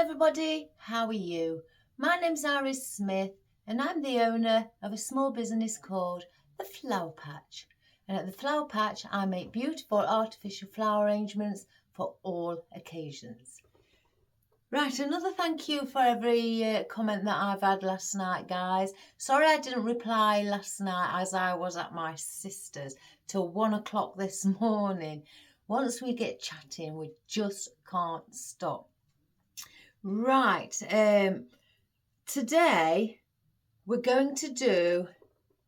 everybody, how are you? My name's Iris Smith and I'm the owner of a small business called The Flower Patch. And at The Flower Patch I make beautiful artificial flower arrangements for all occasions. Right, another thank you for every comment that I've had last night, guys. Sorry I didn't reply last night as I was at my sister's till 1 o'clock this morning. Once we get chatting, we just can't stop. Right, today we're going to do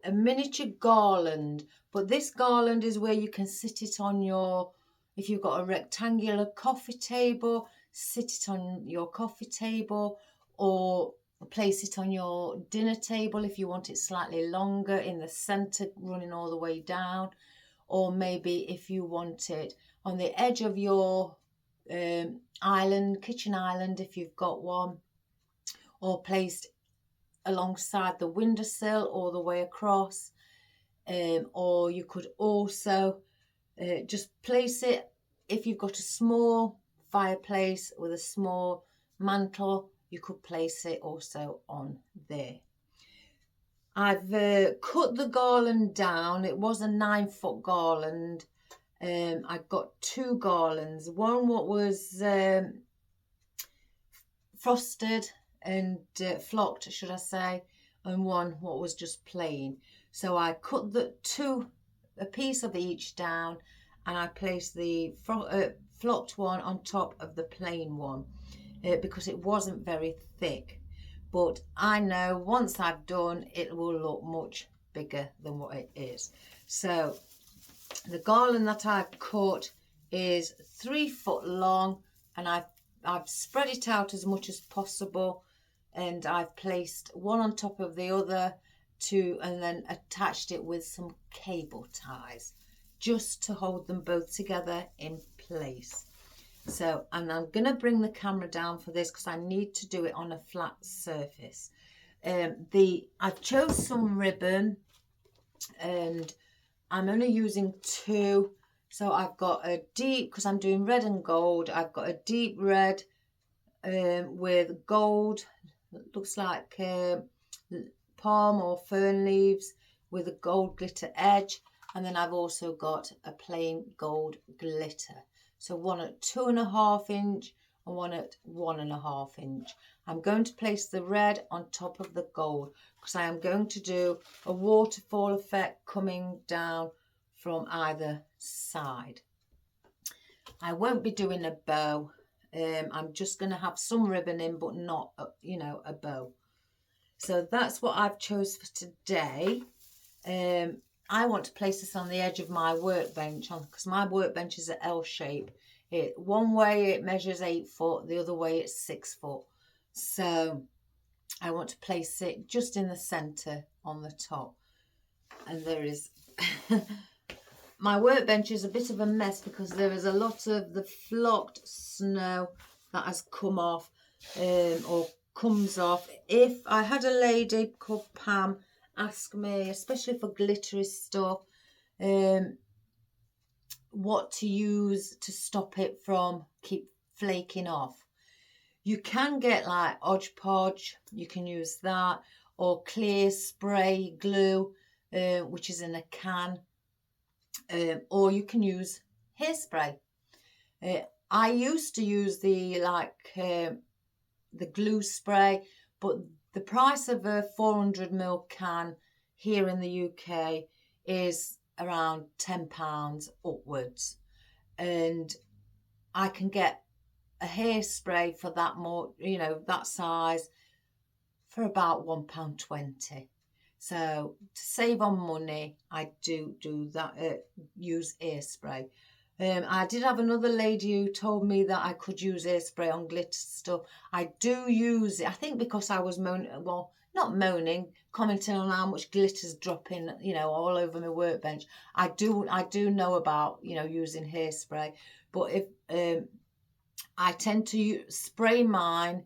a miniature garland, but this garland is where you can sit it on your, if you've got a rectangular coffee table, sit it on your coffee table, or place it on your dinner table if you want it slightly longer in the center running all the way down, or maybe if you want it on the edge of your island, kitchen island if you've got one, or placed alongside the windowsill all the way across, or you could also just place it if you've got a small fireplace with a small mantle, you could place it also on there. I've cut the garland down. It was a 9-foot garland. I got 2 garlands, one what was frosted and flocked, should I say, and one what was just plain. So I cut a piece of each down, and I placed the flocked one on top of the plain one because it wasn't very thick. But I know once I've done, it will look much bigger than what it is. So the garland that I've cut is 3 foot long, and I've spread it out as much as possible, and I've placed one on top of the other and then attached it with some cable ties just to hold them both together in place. So, and I'm going to bring the camera down for this because I need to do it on a flat surface. I've chose some ribbon, and I'm only using 2. So I've got a deep, because I'm doing red and gold, I've got a deep red with gold, looks like palm or fern leaves with a gold glitter edge. And then I've also got a plain gold glitter. So one at 2.5 inch and one at 1.5 inch. I'm going to place the red on top of the gold because I am going to do a waterfall effect coming down from either side. I won't be doing a bow. I'm just going to have some ribbon in, but not, a bow. So that's what I've chose for today. I want to place this on the edge of my workbench because my workbench is an L shape. One way it measures 8 foot, the other way it's 6 foot. So I want to place it just in the center on the top. And there is, my workbench is a bit of a mess because there is a lot of the flocked snow that has come off or comes off. If I had a lady called Pam ask me, especially for glittery stuff, what to use to stop it from keep flaking off. You can get like Hodge Podge, you can use that, or clear spray glue, which is in a can, or you can use hairspray. I used to use the glue spray, but the price of a 400ml can here in the UK is around £10 upwards, and I can get a hairspray for that that size for about £1.20. So to save on money, I do that, use hairspray. I did have another lady who told me that I could use hairspray on glitter stuff. I do use it, I think because I was commenting on how much glitter's dropping, all over my workbench. I do know about, using hairspray, but if I tend to spray mine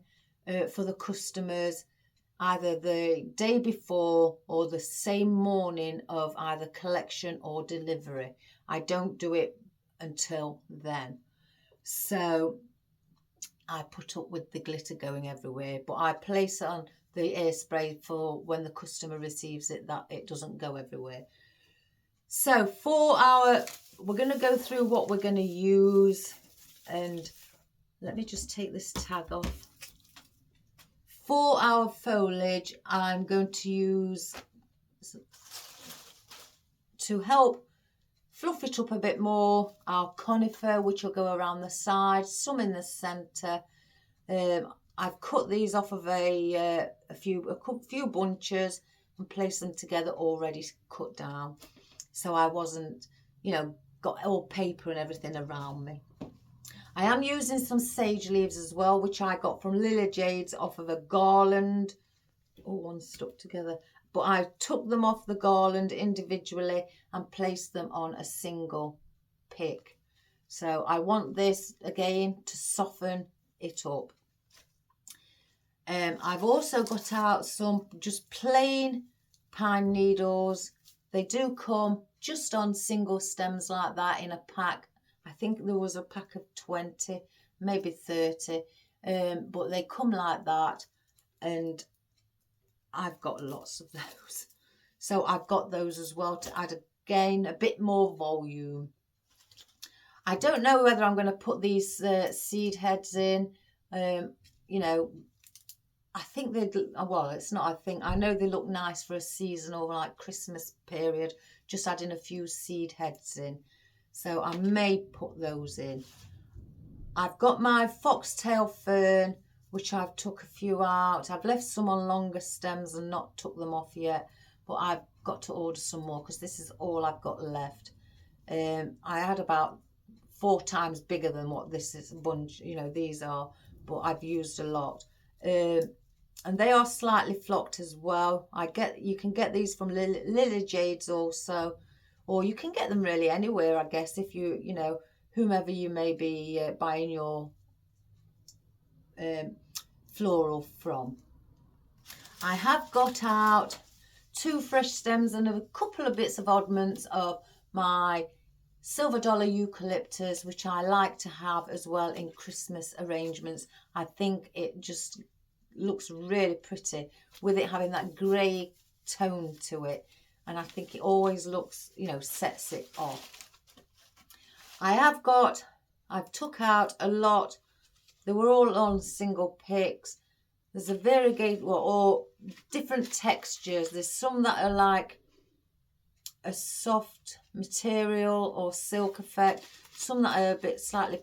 for the customers either the day before or the same morning of either collection or delivery. I don't do it until then. So I put up with the glitter going everywhere, but I place it on the airspray for when the customer receives it, that it doesn't go everywhere. So we're going to go through what we're going to use, and let me just take this tag off. For our foliage, I'm going to use, to help fluff it up a bit more, our conifer, which will go around the side, some in the centre. I've cut these off of a few bunches and placed them together already cut down, so I wasn't, got all paper and everything around me. I am using some sage leaves as well, which I got from Lily Jade's off of a garland. Oh, one stuck together. But I took them off the garland individually and placed them on a single pick. So I want this, again, to soften it up. I've also got out some just plain pine needles. They do come just on single stems like that in a pack. I think there was a pack of 20, maybe 30, but they come like that, and I've got lots of those. So I've got those as well to add, again, a bit more volume. I don't know whether I'm going to put these seed heads in. I think they'd, well, it's not I think, I know they look nice for a seasonal, like Christmas period, just adding a few seed heads in. So I may put those in. I've got my foxtail fern, which I've took a few out. I've left some on longer stems and not took them off yet, but I've got to order some more because this is all I've got left. I had about 4 times bigger than what this is bunch, these are, but I've used a lot. And they are slightly flocked as well. You can get these from Lily Jade's also, or you can get them really anywhere, I guess, if whomever you may be buying your floral from. I have got out 2 fresh stems and a couple of bits of oddments of my silver dollar eucalyptus, which I like to have as well in Christmas arrangements. I think it just looks really pretty with it having that grey tone to it, and I think it always looks, sets it off. I've took out a lot. They were all on single picks. There's a variegated, or different textures. There's some that are like a soft material or silk effect, some that are a bit slightly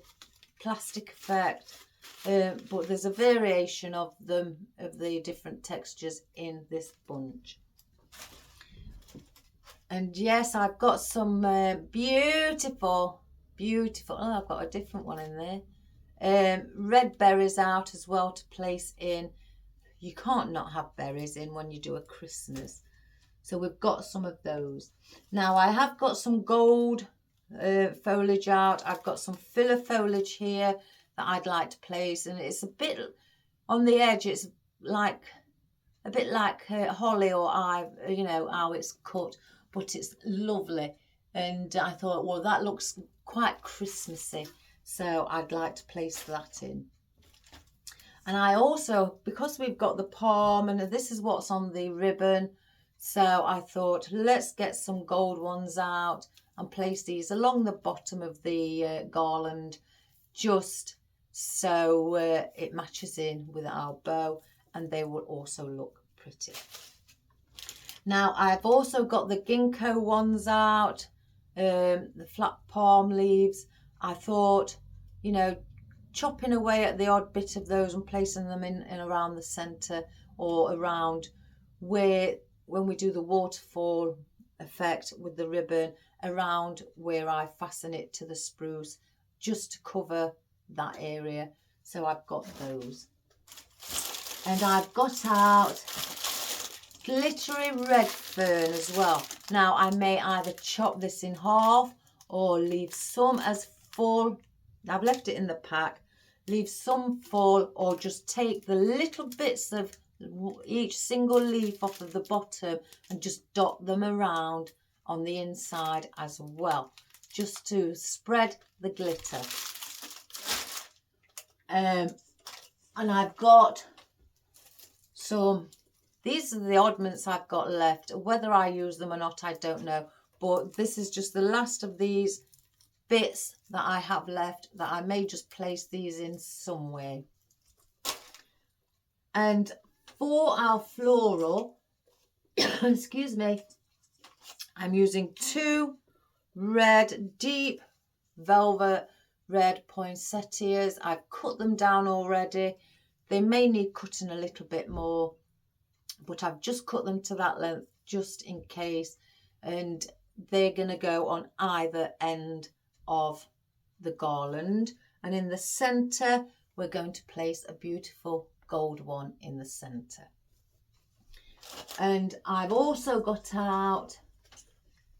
plastic effect, but there's a variation of them, of the different textures in this bunch. And yes, I've got some beautiful, oh, I've got a different one in there, red berries out as well to place in. You can't not have berries in when you do a Christmas. So we've got some of those. Now I have got some gold foliage out. I've got some filler foliage here that I'd like to place, and it's a bit on the edge. It's like a bit like holly or how it's cut, but it's lovely. And I thought, well, that looks quite Christmassy, so I'd like to place that in. And I also, because we've got the palm, and this is what's on the ribbon, so I thought, let's get some gold ones out and place these along the bottom of the garland, just so it matches in with our bow, and they will also look pretty. Now I've also got the ginkgo ones out, the flat palm leaves. I thought, chopping away at the odd bit of those and placing them in around the centre, or around where, when we do the waterfall effect with the ribbon, around where I fasten it to the spruce, just to cover that area. So I've got those. And I've got out glittery red fern as well. Now I may either chop this in half or leave some as full. I've left it in the pack. Leave some full, or just take the little bits of each single leaf off of the bottom and just dot them around on the inside as well, just to spread the glitter. And I've got some, these are the oddments I've got left. Whether I use them or not, I don't know. But this is just the last of these bits that I have left, that I may just place these in somewhere. And for our floral, excuse me, I'm using 2 red, deep velvet red poinsettias. I've cut them down already. They may need cutting a little bit more, but I've just cut them to that length just in case. And they're going to go on either end of the garland. And in the centre, we're going to place a beautiful gold one in the centre. And I've also got out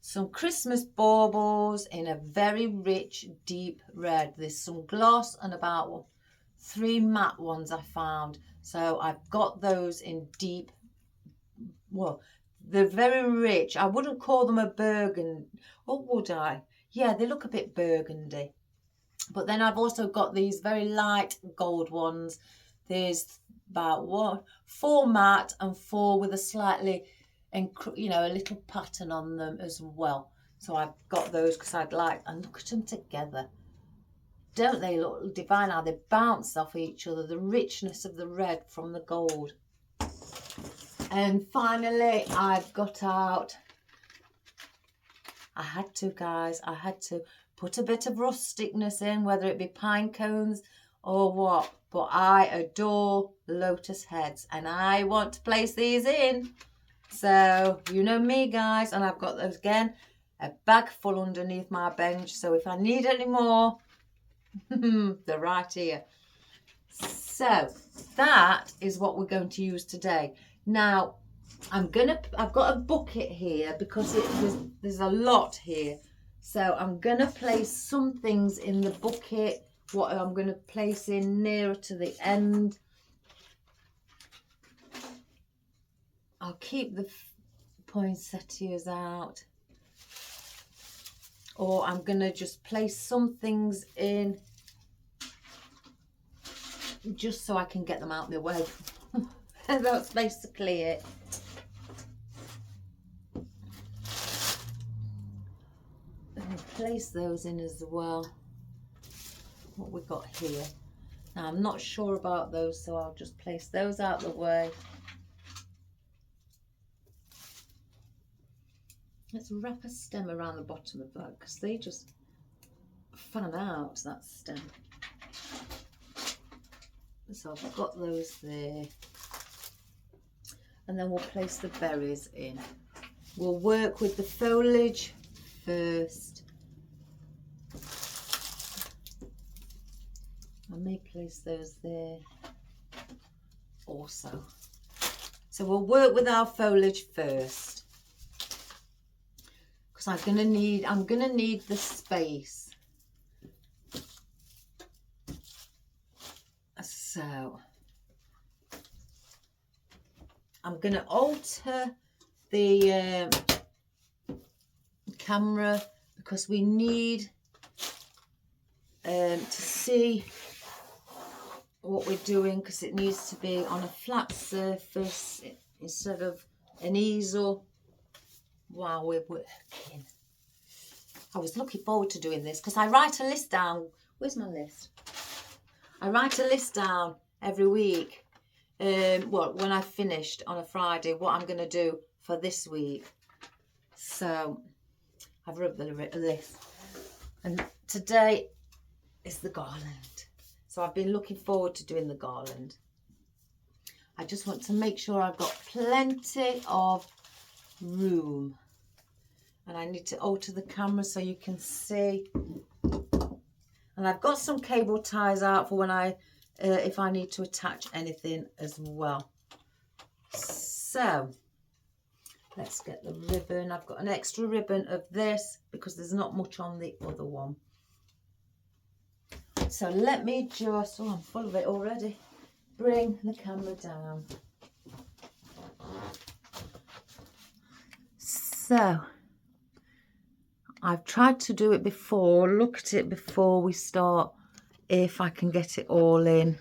some Christmas baubles in a very rich deep red. There's some gloss and about 3 matte ones I found. So I've got those in deep, well, they're very rich. I wouldn't call them a burgundy, or would I? Yeah, they look a bit burgundy. But then I've also got these very light gold ones. There's about 4 matte and 4 with a slightly, you know, a little pattern on them as well. So I've got those because I'd like, and look at them together. Don't they look divine how they bounce off each other, the richness of the red from the gold. And finally, I've got out, I had to, guys, I had to put a bit of rusticness in, whether it be pine cones or what. But I adore lotus heads and I want to place these in. So, you know me, guys, and I've got those again, a bag full underneath my bench. So if I need any more, they're right here. So that is what we're going to use today. Now, I've got a bucket here because there's a lot here. So I'm going to place some things in the bucket, what I'm going to place in nearer to the end. I'll keep the poinsettias out. Or I'm going to just place some things in just so I can get them out of the way. That's basically it. Let me place those in as well. What we've got here. Now I'm not sure about those, so I'll just place those out of the way. Let's wrap a stem around the bottom of that because they just fan out, that stem. So I've got those there. And then we'll place the berries in. We'll work with the foliage first. I may place those there also. So we'll work with our foliage first. Because I'm gonna need the space. So I'm going to alter the camera because we need to see what we're doing, because it needs to be on a flat surface instead of an easel while we're working. I was looking forward to doing this because I write a list down. Where's my list? I write a list down every week. Well, when I've finished on a Friday, what I'm going to do for this week. So I've wrote the list. And today is the garland. So I've been looking forward to doing the garland. I just want to make sure I've got plenty of room. And I need to alter the camera so you can see. And I've got some cable ties out for when if I need to attach anything as well. So let's get the ribbon. I've got an extra ribbon of this because there's not much on the other one. So let me just, oh, I'm full of it already. Bring the camera down. So I've tried to do it before, look at it before we start, if I can get it all in.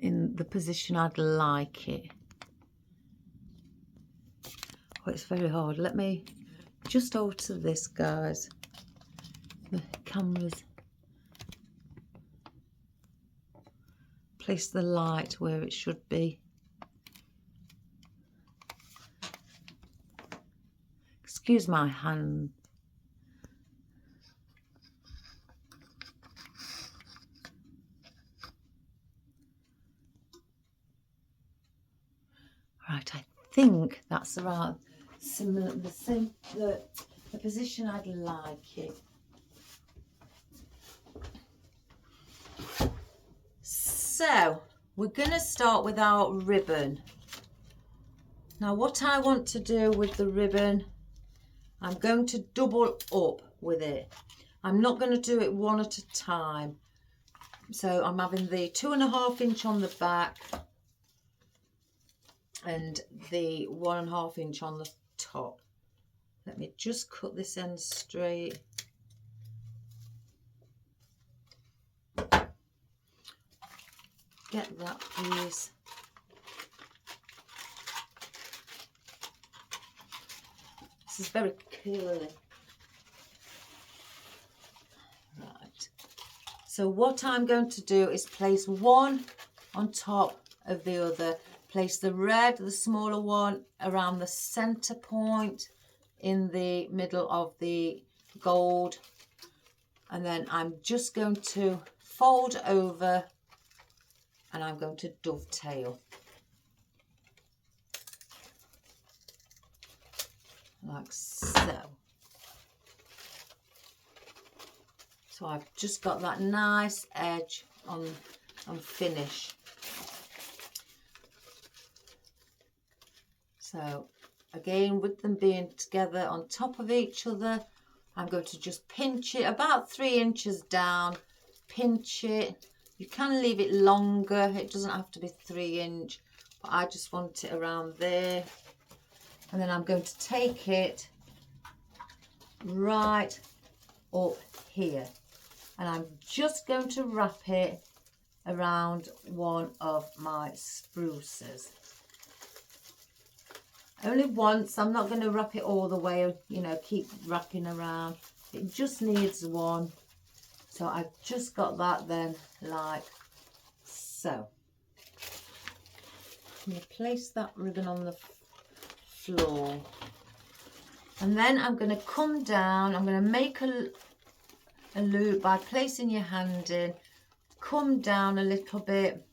in the position I'd like it. Oh, it's very hard. Let me just alter this, guys. The camera's... Place the light where it should be. Excuse my hand. Right, I think that's around similar, the position I'd like it. So we're going to start with our ribbon. Now what I want to do with the ribbon, I'm going to double up with it. I'm not going to do it one at a time. So I'm having the 2.5 inch on the back and the 1.5 inch on the top. Let me just cut this end straight. Get that piece. This is very curly. Right. So what I'm going to do is place one on top of the other. Place the red, the smaller one, around the center point in the middle of the gold. And then I'm just going to fold over and I'm going to dovetail. Like so. So I've just got that nice edge on finish. So again, with them being together on top of each other, I'm going to just pinch it about 3 inches down, pinch it. You can leave it longer, it doesn't have to be 3 inch, but I just want it around there. And then I'm going to take it right up here. And I'm just going to wrap it around one of my spruces. Only once, I'm not going to wrap it all the way, you know, keep wrapping around. It just needs one. So I've just got that then, like so. I'm going to place that ribbon on the floor. And then I'm going to come down, I'm going to make a loop by placing your hand in, come down a little bit,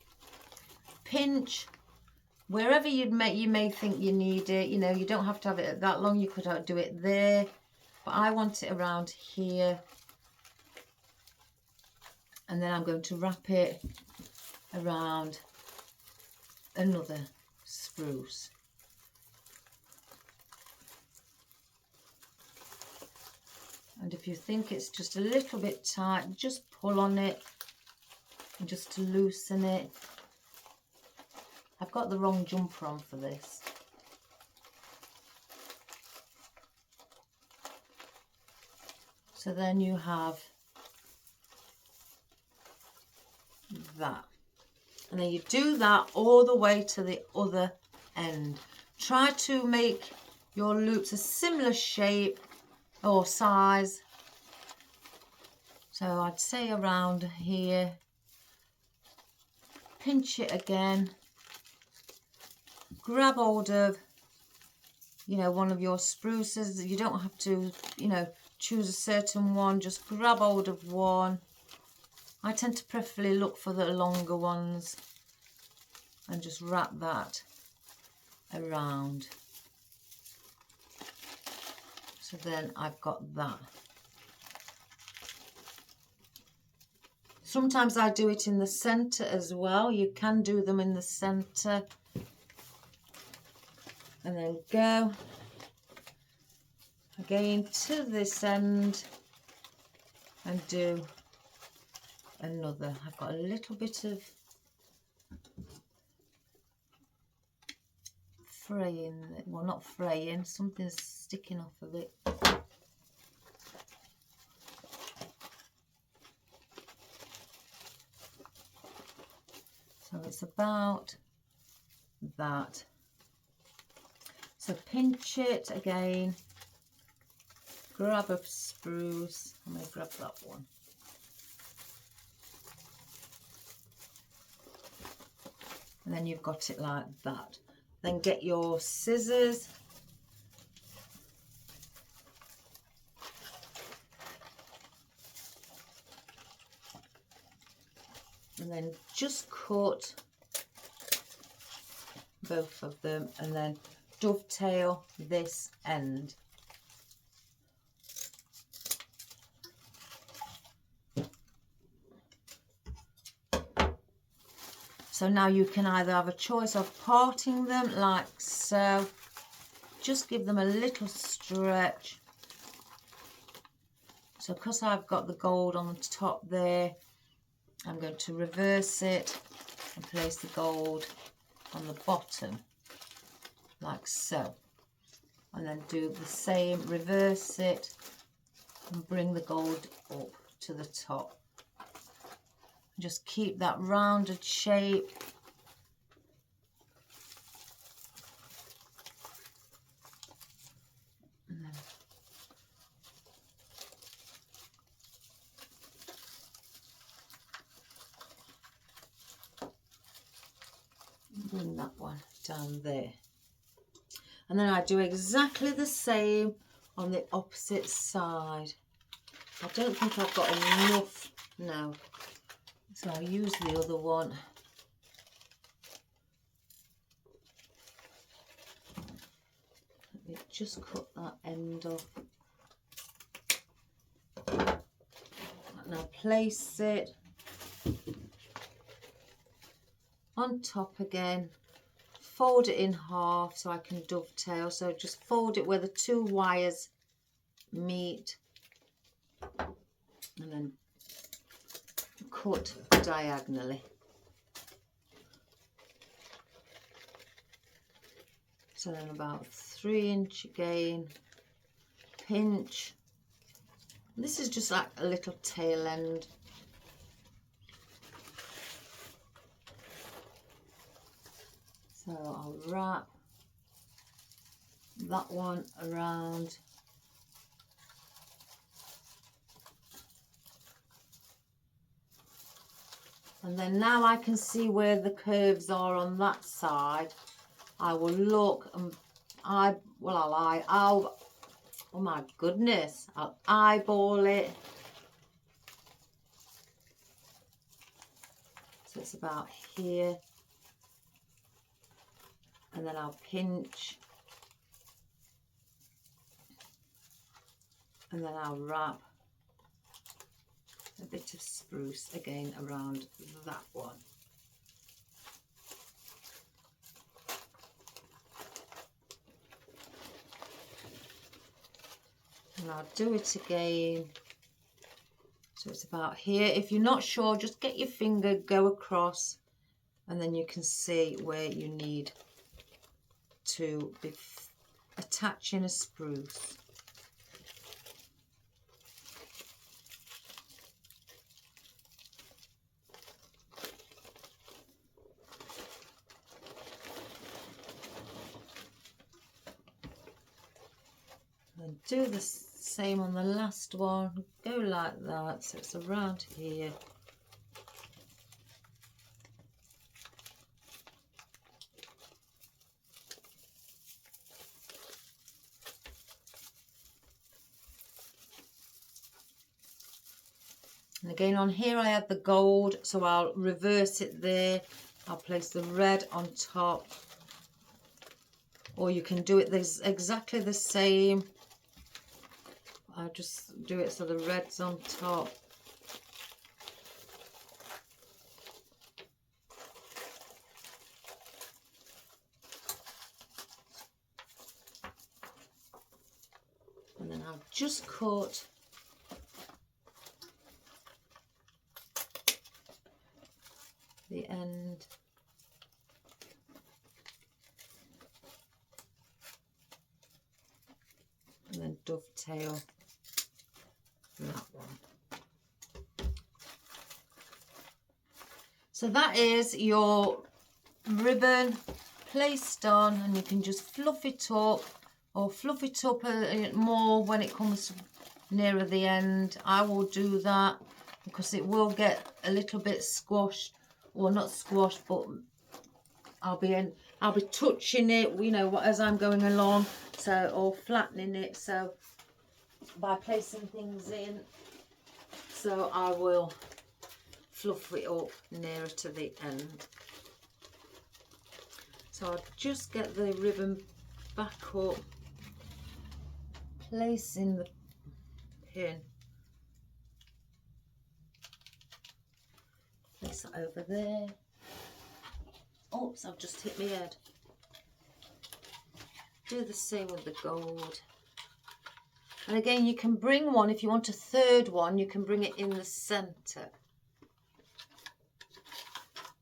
pinch wherever you may think you need it. You know, you don't have to have it that long, you could do it there, but I want it around here. And then I'm going to wrap it around another spruce. And if you think it's just a little bit tight, just pull on it and just to loosen it. I've got the wrong jumper on for this. So then you have that. And then you do that all the way to the other end. Try to make your loops a similar shape or size. So I'd say around here. Pinch it again. Grab hold of, you know, one of your spruces. You don't have to, you know, choose a certain one. Just grab hold of one. I tend to preferably look for the longer ones and just wrap that around. So then I've got that. Sometimes I do it in the center as well. You can do them in the center. And then go again to this end and do another. I've got a little bit of fraying, well, not fraying, something's sticking off of it. So So it's about that. So pinch it again, grab a spruce. I'm going to grab that one. And then you've got it like that. Then get your scissors. And then just cut both of them and then dovetail this end. So now you can either have a choice of parting them like so. Just give them a little stretch. So because I've got the gold on the top there, I'm going to reverse it and place the gold on the bottom like so. And then do the same, reverse it and bring the gold up to the top. Just keep that rounded shape. And then bring that one down there. And then I do exactly the same on the opposite side. I don't think I've got enough now, so I'll use the other one. Let me just cut that end off. Now place it on top again. Fold it in half so I can dovetail. So just fold it where the two wires meet and then cut diagonally. So then about 3 inch again, pinch. This is just like a little tail end. So I'll wrap that one around. And then now I can see where the curves are on that side. I will look and oh my goodness, I'll eyeball it. So it's about here. And then I'll pinch. And then I'll wrap a bit of spruce again around that one. And I'll do it again. So it's about here. If you're not sure, just get your finger, go across, and then you can see where you need to be attaching a spruce. And do the same on the last one. Go like that, so it's around here. And again on here I have the gold, so I'll reverse it there. I'll place the red on top. Or you can do it exactly the same. I'll just do it so the red's on top. And then I'll just cut the end. And then dovetail that one. So that is your ribbon placed on, and you can just fluff it up or fluff it up a more when it comes nearer the end. I will do that because it will get a little bit squashed, or not squashed, but I'll be touching it, you know, as I'm going along, so, or flattening it, so by placing things in. So I will fluff it up nearer to the end. So I'll just get the ribbon back up, placing the pin, place that over there. Oops, I've just hit my head. Do the same with the gold. And again, you can bring one, if you want a third one, you can bring it in the centre.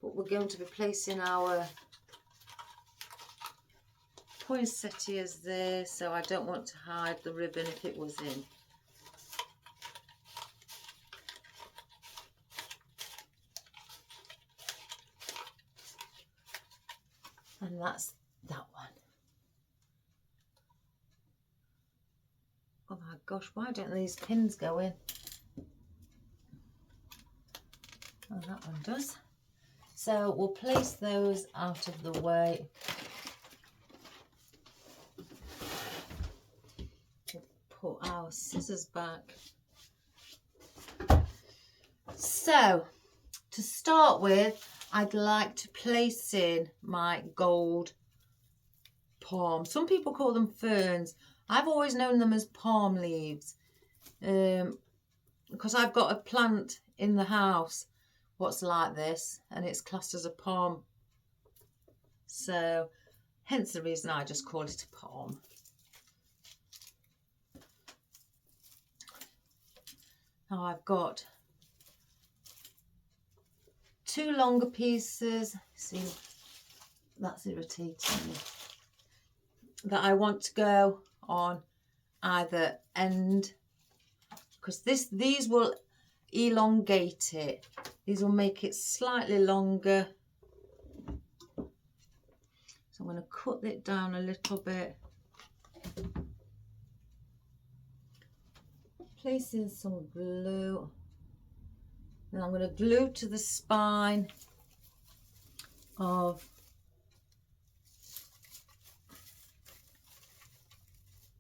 But we're going to be placing our poinsettias there, so I don't want to hide the ribbon if it was in. And that's that one. Oh my gosh, why don't these pins go in? Oh, that one does. So we'll place those out of the way. We'll put our scissors back. So to start with, I'd like to place in my gold palm. Some people call them ferns. I've always known them as palm leaves, because I've got a plant in the house what's like this, and it's classed as a palm. So hence the reason I just call it a palm. Now I've got two longer pieces. See, that's irritating me. That I want to go on either end, because these will elongate it. These will make it slightly longer. So I'm going to cut it down a little bit. Place in some glue. Then I'm going to glue to the spine of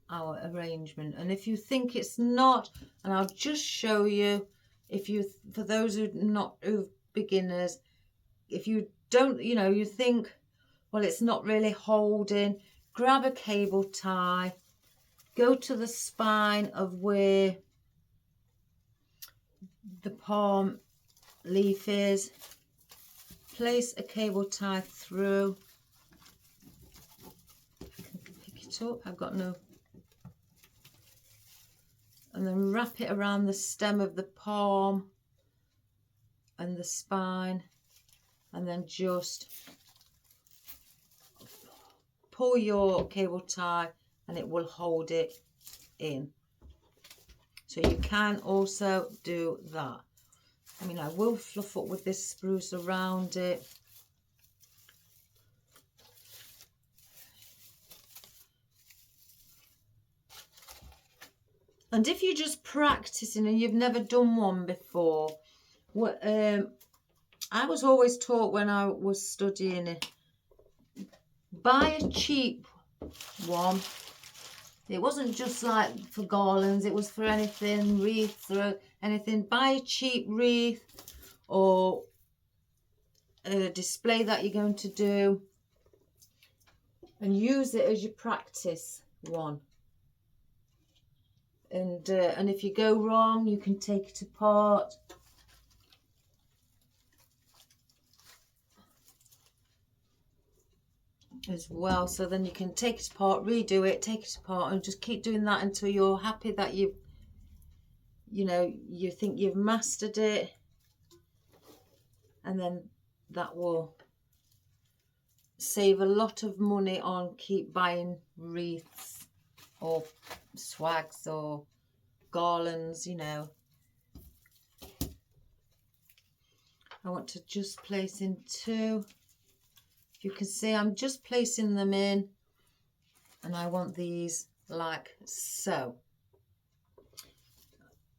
our arrangement. And if you think it's not, and I'll just show you, if you, for those who beginners, if you don't, you know, you think, well, it's not really holding, grab a cable tie, go to the spine of where the palm leaf is, place a cable tie through, pick it up, I've got no, and then wrap it around the stem of the palm and the spine, and then just pull your cable tie and it will hold it in. So you can also do that. I mean, I will fluff up with this spruce around it. And if you're just practicing and you've never done one before, I was always taught when I was studying it, buy a cheap one. It wasn't just like for garlands, it was for anything, wreaths or anything. Buy a cheap wreath or a display that you're going to do and use it as your practice one. And if you go wrong, you can take it apart. As well, so then you can take it apart, redo it, take it apart, and just keep doing that until you're happy that you think you've mastered it, and then that will save a lot of money on keep buying wreaths or swags or garlands, you know. I want to just place in 2. If you can see, I'm just placing them in, and I want these like so.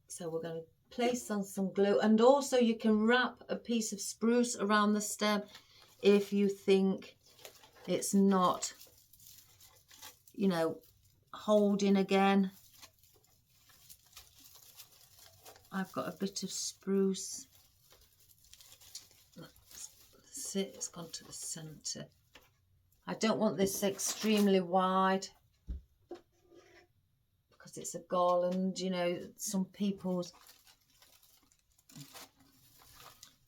So we're going to place on some glue, and also you can wrap a piece of spruce around the stem if you think it's not, you know, holding again. I've got a bit of spruce. That's it, it's gone to the centre. I don't want this extremely wide because it's a garland, you know, some people's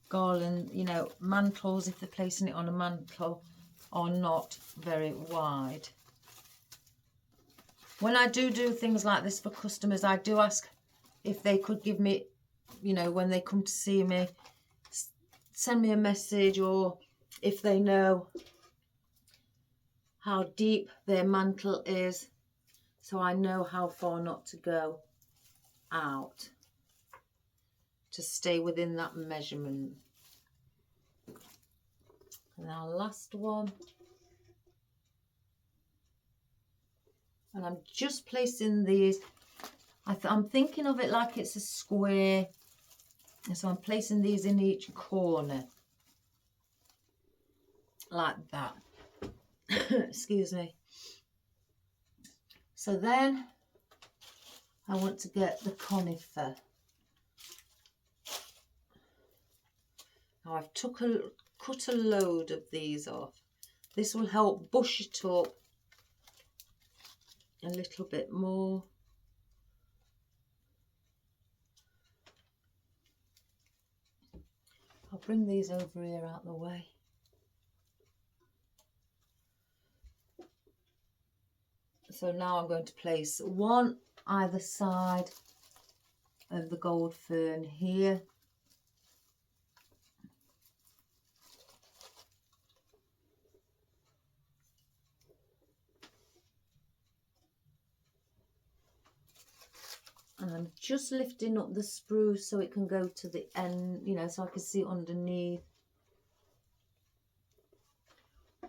garland, you know, mantles, if they're placing it on a mantle, are not very wide. When I do things like this for customers, I do ask if they could give me, you know, when they come to see me, send me a message, or if they know how deep their mantle is, so I know how far not to go out to stay within that measurement. And our last one, and I'm just placing these, I'm thinking of it like it's a square, and so I'm placing these in each corner like that. Excuse me. So then I want to get the conifer. Now I've cut a load of these off. This will help bush it up a little bit more. I'll bring these over here out the way. So now I'm going to place one either side of the gold fern here. And I'm just lifting up the spruce so it can go to the end, you know, so I can see it underneath.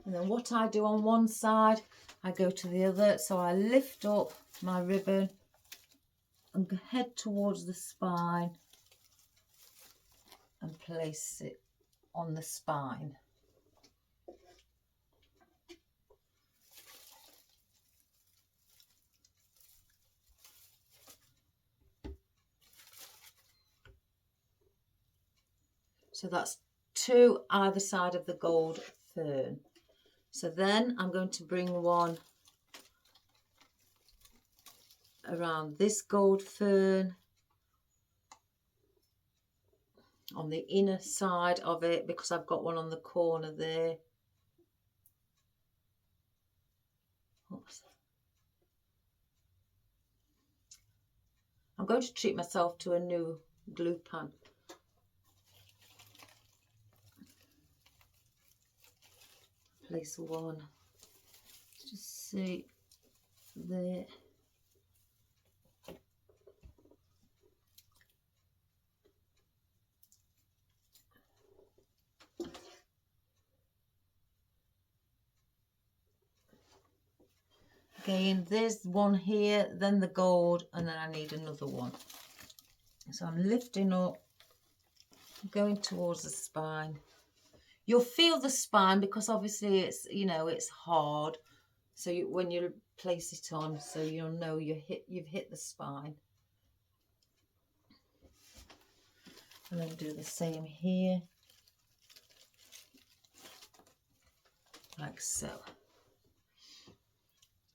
And then what I do on one side, I go to the other. So I lift up my ribbon and head towards the spine and place it on the spine. So that's 2 either side of the gold fern. So then I'm going to bring one around this gold fern on the inner side of it, because I've got one on the corner there. Oops. I'm going to treat myself to a new glue pan. Place one, just see there. Again, there's one here, then the gold, and then I need another one. So I'm lifting up, going towards the spine. You'll feel the spine because obviously it's, you know, it's hard. So when you place it on, so you'll know you've hit the spine. And then do the same here, like so.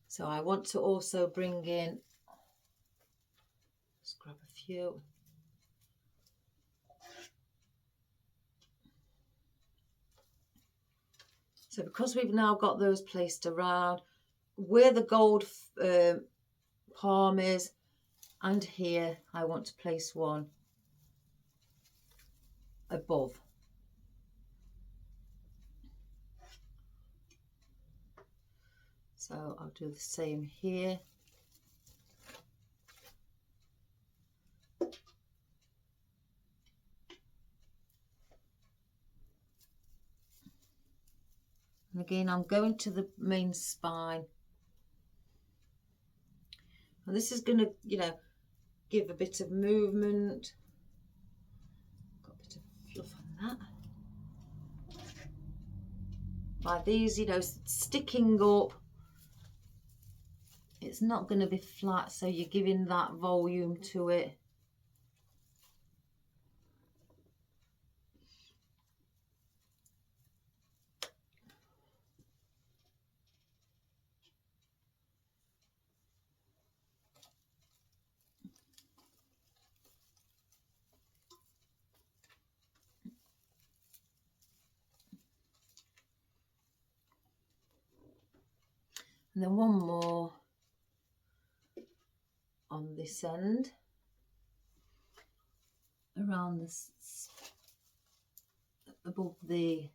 So I want to also bring in, let's grab a few. So because we've now got those placed around, where the gold palm is, and here I want to place one above. So I'll do the same here. again, I'm going to the main spine. And this is going to, you know, give a bit of movement. Got a bit of fluff on that. Like these, you know, sticking up. It's not going to be flat, so you're giving that volume to it. And then one more on this end, around this, above the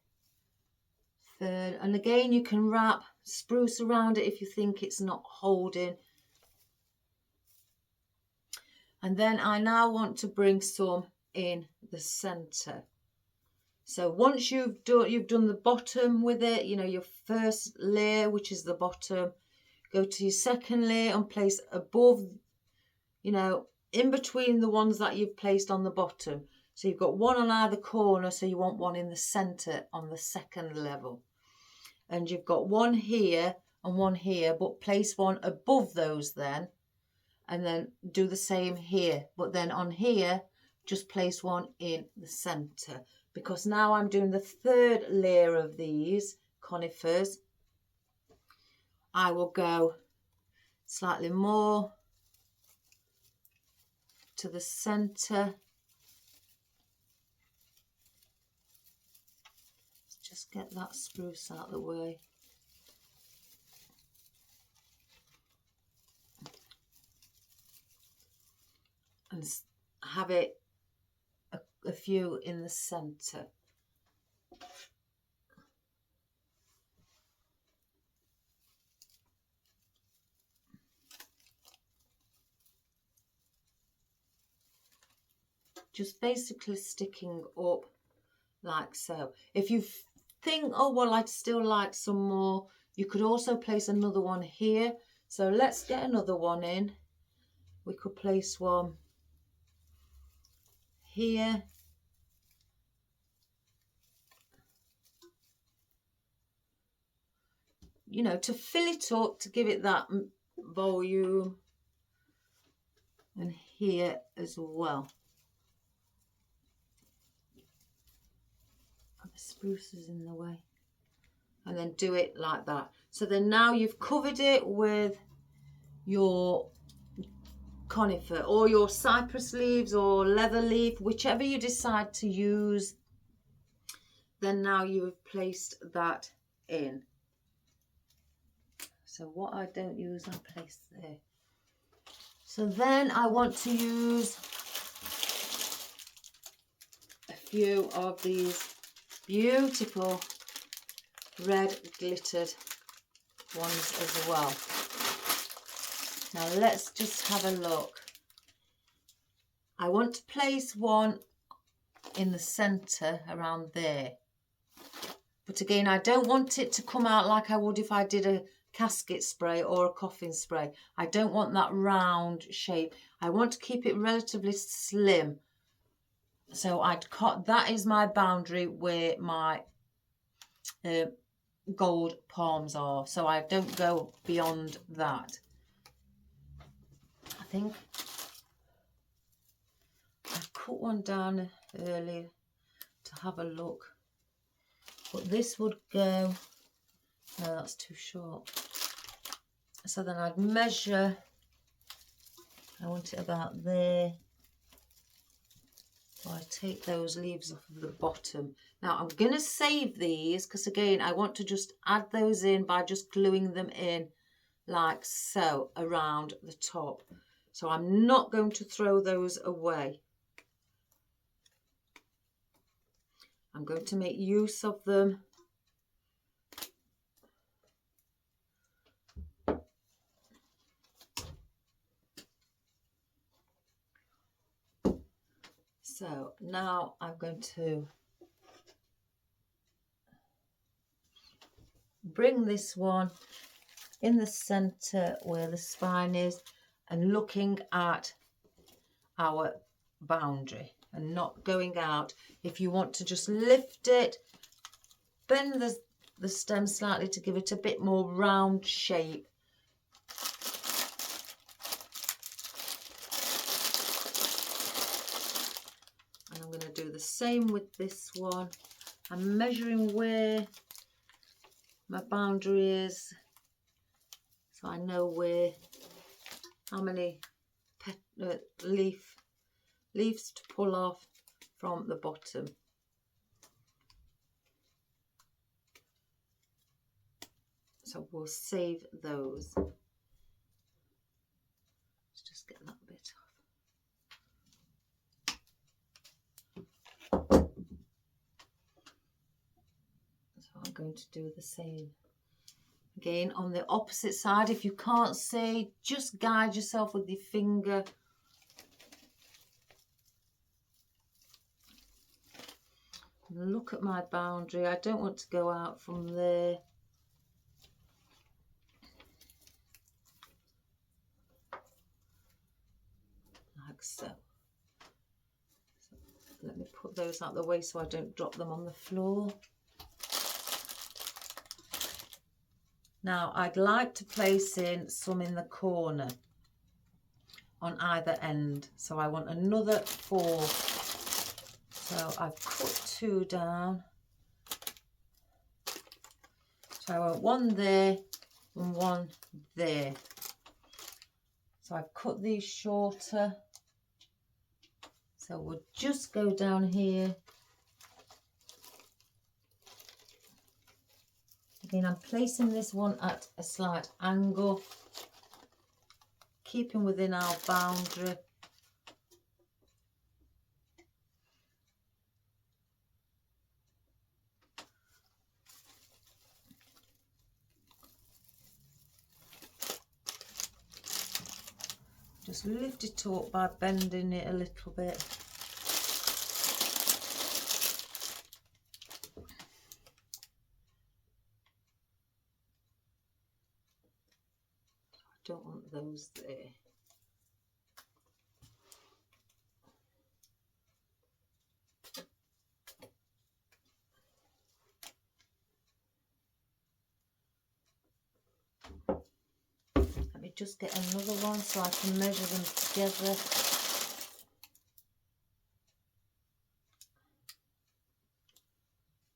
fern. And again, you can wrap spruce around it if you think it's not holding. And then I now want to bring some in the center. So once you've done the bottom with it, you know, your first layer, which is the bottom, go to your second layer and place above, you know, in between the ones that you've placed on the bottom. So you've got one on either corner, so you want one in the center on the second level. And you've got one here and one here, but place one above those then, and then do the same here. But then on here, just place one in the center, because now I'm doing the third layer of these conifers. I will go slightly more to the center. Just get that spruce out of the way. And have it a few in the center. Just basically sticking up like so. If you think, oh well, I'd still like some more, you could also place another one here. So let's get another one in. We could place one here. You know, to fill it up, to give it that volume. And here as well. And the spruce is in the way. And then do it like that. So then now you've covered it with your conifer or your cypress leaves or leather leaf, whichever you decide to use. Then now you have placed that in. So what I don't use, I place there. So then I want to use a few of these beautiful red glittered ones as well. Now let's just have a look. I want to place one in the center around there. But again, I don't want it to come out like I would if I did a casket spray or a coffin spray. I don't want that round shape. I want to keep it relatively slim. So I'd cut, that is my boundary where my gold palms are. So I don't go beyond that. I think I cut one down earlier to have a look. But this would go, no, that's too short. So then I'd measure, I want it about there. So I take those leaves off of the bottom. Now I'm going to save these because again, I want to just add those in by just gluing them in like so around the top. So I'm not going to throw those away. I'm going to make use of them. So now I'm going to bring this one in the center where the spine is and looking at our boundary and not going out. If you want to just lift it, bend the stem slightly to give it a bit more round shape. And I'm going to do the same with this one. I'm measuring where my boundary is, so I know how many leaves to pull off from the bottom. So we'll save those. Let's just get that bit off. So I'm going to do the same again on the opposite side. If you can't see, just guide yourself with your finger. Look at my boundary. I don't want to go out from there. Like so. Let me put those out the way so I don't drop them on the floor. Now I'd like to place in some in the corner on either end. So I want another 4. So I've cut 2 down. So I want 1 there and 1 there. So I've cut these shorter. So we'll just go down here. Again, I'm placing this one at a slight angle, keeping within our boundary. Just lift it up by bending it a little bit. I don't want those there. Let me just get another one so I can measure them together.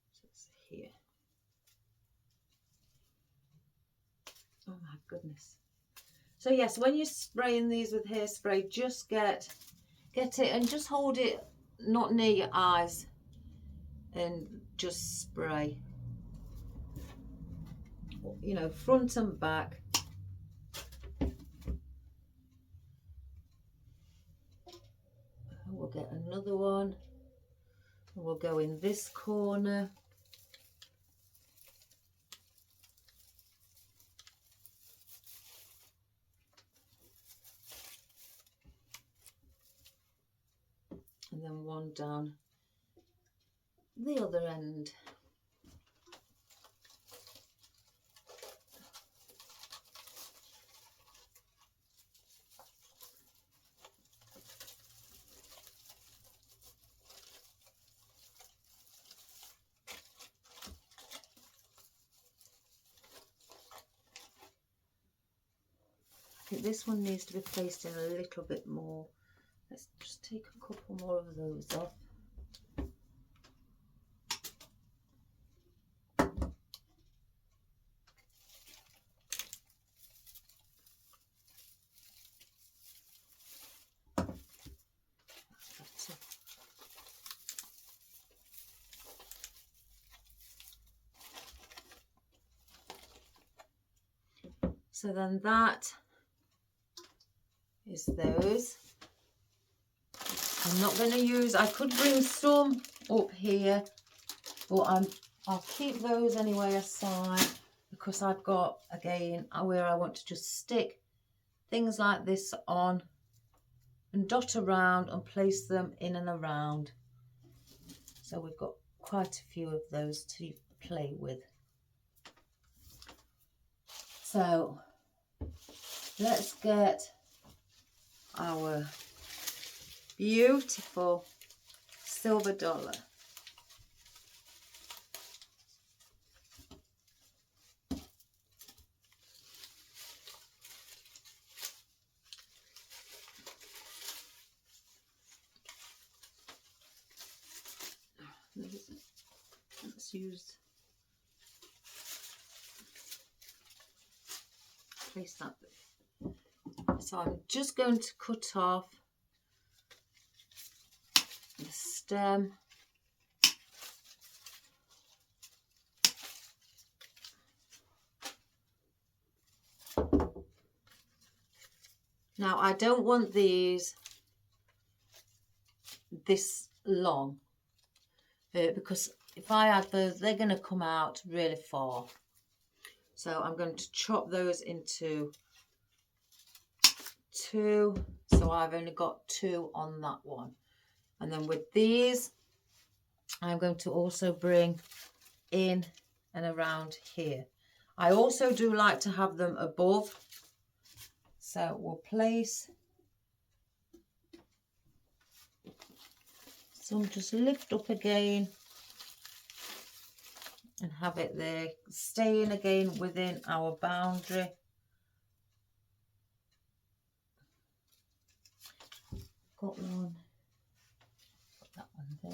So it's here. Oh my goodness. So yes, when you're spraying these with hairspray, just get it and just hold it not near your eyes and just spray. You know, front and back. We'll get another one. We'll go in this corner. And then one down the other end. I think this one needs to be placed in a little bit more. Let's just take a couple more of those off. So then that is those. I'm not going to use, I could bring some up here, but I'll keep those anyway aside because I've got, again, where I want to just stick things like this on and dot around and place them in and around. So we've got quite a few of those to play with. So let's get our beautiful silver dollar. Let's use, place that there. So I'm just going to cut off the stem. Now I don't want these this long because if I add those, they're going to come out really far. So I'm going to chop those into 2. So I've only got 2 on that one. And then with these, I'm going to also bring in and around here. I also do like to have them above. So we'll place some, just lift up again and have it there, staying again within our boundary. Got one, put that one there.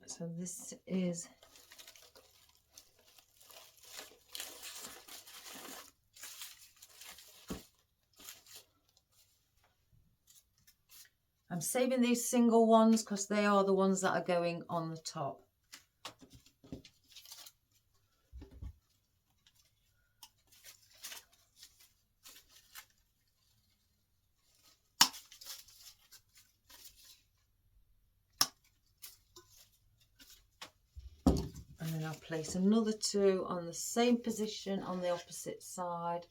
So this is I'm saving these single ones because they are the ones that are going on the top. And then I'll place another 2 on the same position on the opposite side.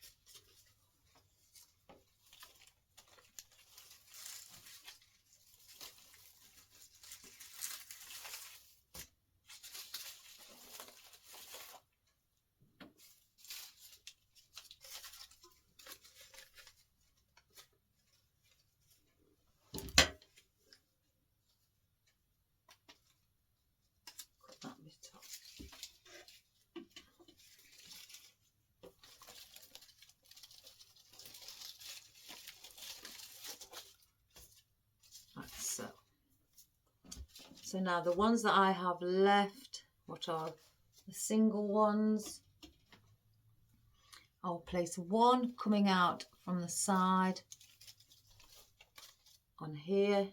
So now the ones that I have left, what are the single ones, I'll place 1 coming out from the side on here,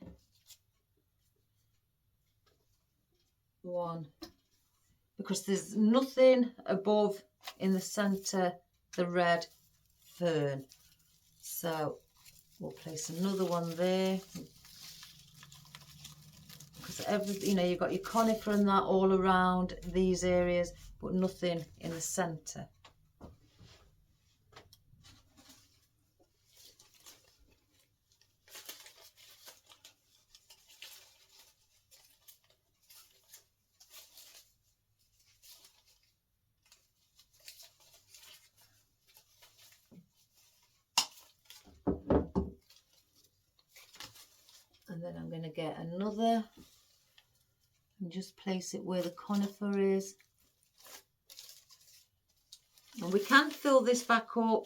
1, because there's nothing above in the center the red fern. So we'll place another one there. Because you've got your conifer and that all around these areas, but nothing in the centre. And then I'm going to get another and just place it where the conifer is. And we can fill this back up,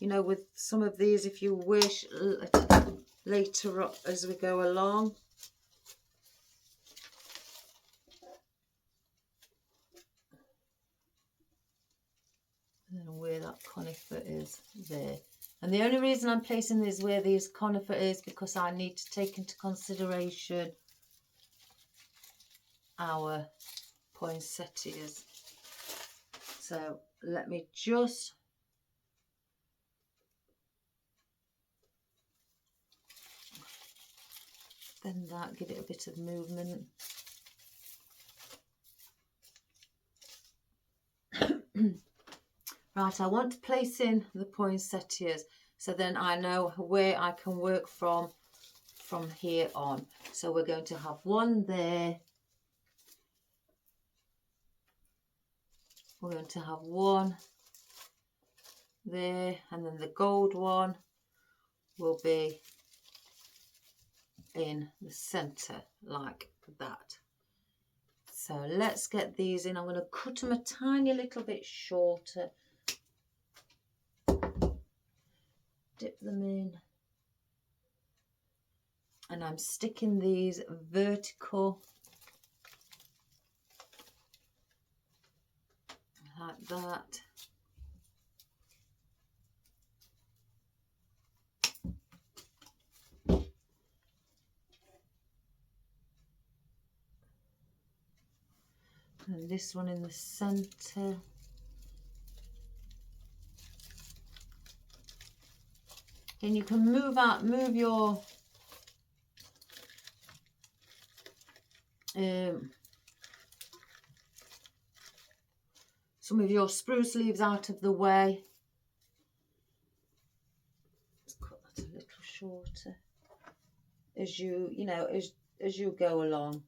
with some of these if you wish later up as we go along. And then where that conifer is there. And the only reason I'm placing this where these conifer is because I need to take into consideration our poinsettias. So let me just bend that, give it a bit of movement. Right, I want to place in the poinsettias. so then I know where I can work from here on. So we're going to have one there, we're going to have one there, and then the gold one will be in the center like that. So let's get these in. I'm going to cut them a tiny little bit shorter, dip them in, and I'm sticking these vertical like that. And this one in the center. And you can move your some of your spruce leaves out of the way. Let's cut that a little shorter as you know, as you go along.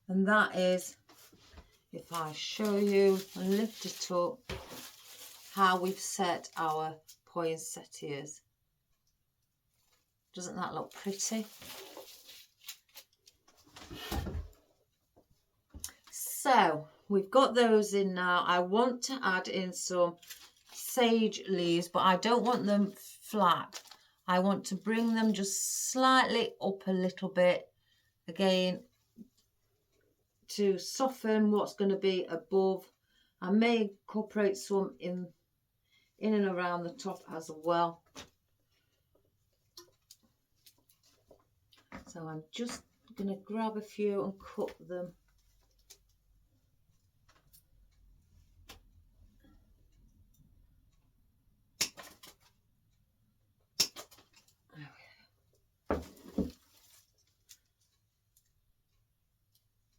And that is, if I show you and lift it up, how we've set our poinsettias. Doesn't that look pretty? So we've got those in now. I want to add in some sage leaves, but I don't want them flat. I want to bring them just slightly up a little bit, again, to soften what's going to be above. I may incorporate some in and around the top as well. So I'm just going to grab a few and cut them.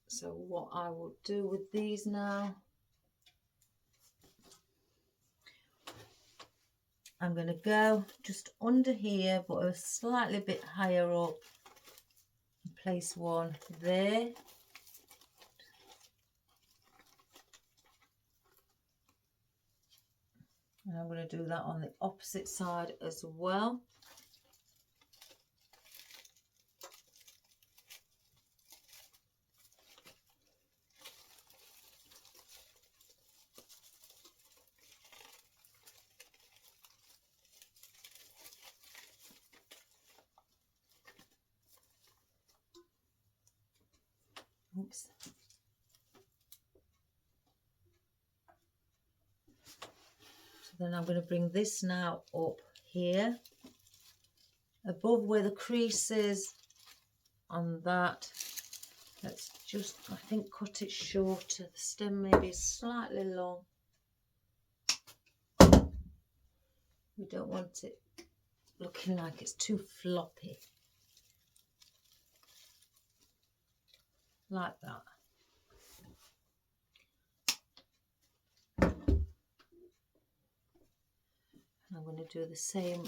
So what I will do with these now, I'm going to go just under here, but a slightly bit higher up, and place one there. And I'm going to do that on the opposite side as well. Oops. So then I'm going to bring this now up here, above where the crease is on that. Let's just, I think, cut it shorter. The stem maybe is slightly long. We don't want it looking like it's too floppy. Like that. And I'm going to do the same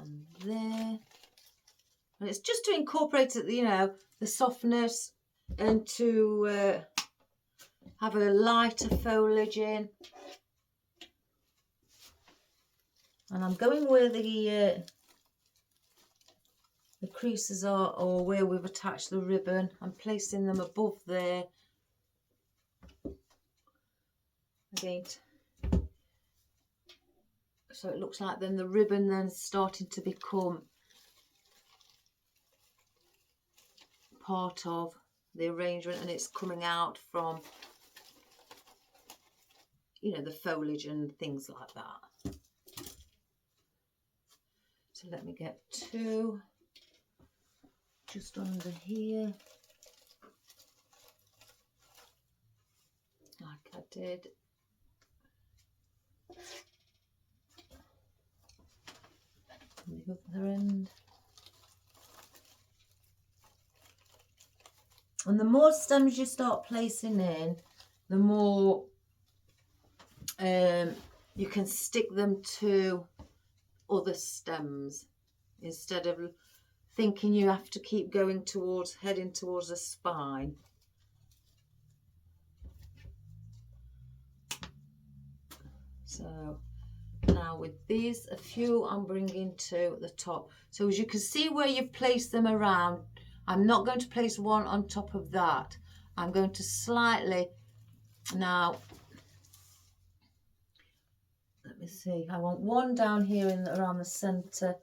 and there. And it's just to incorporate, you know, the softness and to have a lighter foliage in. And I'm going where the creases are, or where we've attached the ribbon. I'm placing them above there. Again, so it looks like then the ribbon then starting to become part of the arrangement, and it's coming out from, you know, the foliage and things like that. So let me get two just under here. I did. And the other end. And the more stems you start placing in, the more you can stick them to other stems instead of thinking you have to keep going towards, heading towards a spine. So now with these, a few I'm bringing to the top. So as you can see where you've placed them around, I'm not going to place one on top of that. I'm going to slightly, now, let me see, I want one down here in around the centre.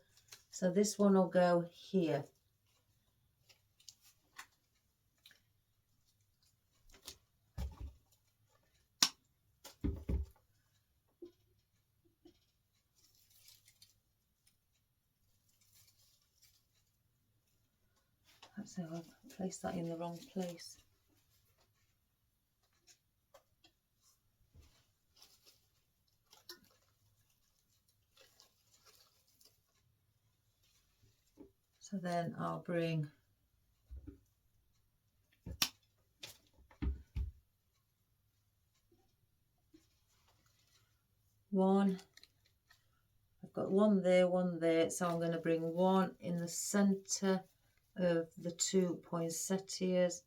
So this one will go here. So I've placed that in the wrong place. So then I'll bring one. I've got one there, so I'm going to bring one in the centre of the two poinsettias.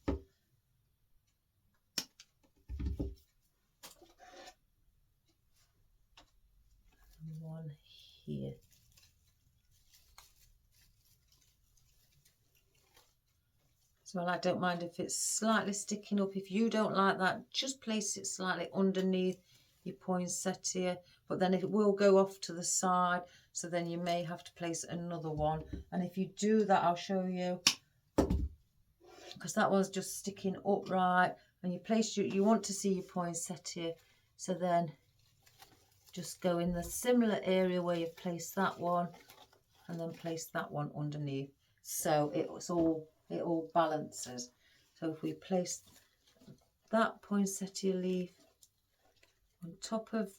And one here. So I don't mind if it's slightly sticking up. If you don't like that, just place it slightly underneath your poinsettia, but then it will go off to the side, so then you may have to place another one. And if you do that, I'll show you, because that one's just sticking upright, and you place you want to see your poinsettia, so then just go in the similar area where you've placed that one, and then place that one underneath, so it all balances. So if we place that poinsettia leaf on top of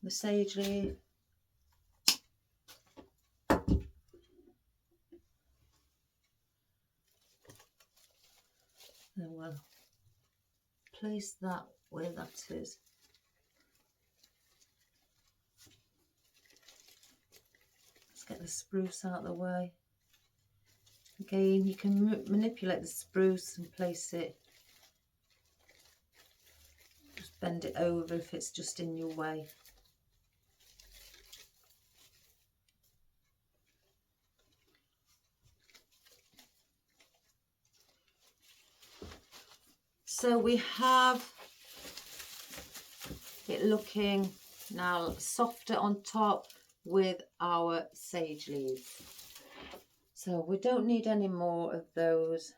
the sage leaf, then we'll place that where that is. Let's get the spruce out of the way. Again, you can manipulate the spruce and place it, just bend it over if it's just in your way. So we have it looking now softer on top with our sage leaves. So we don't need any more of those.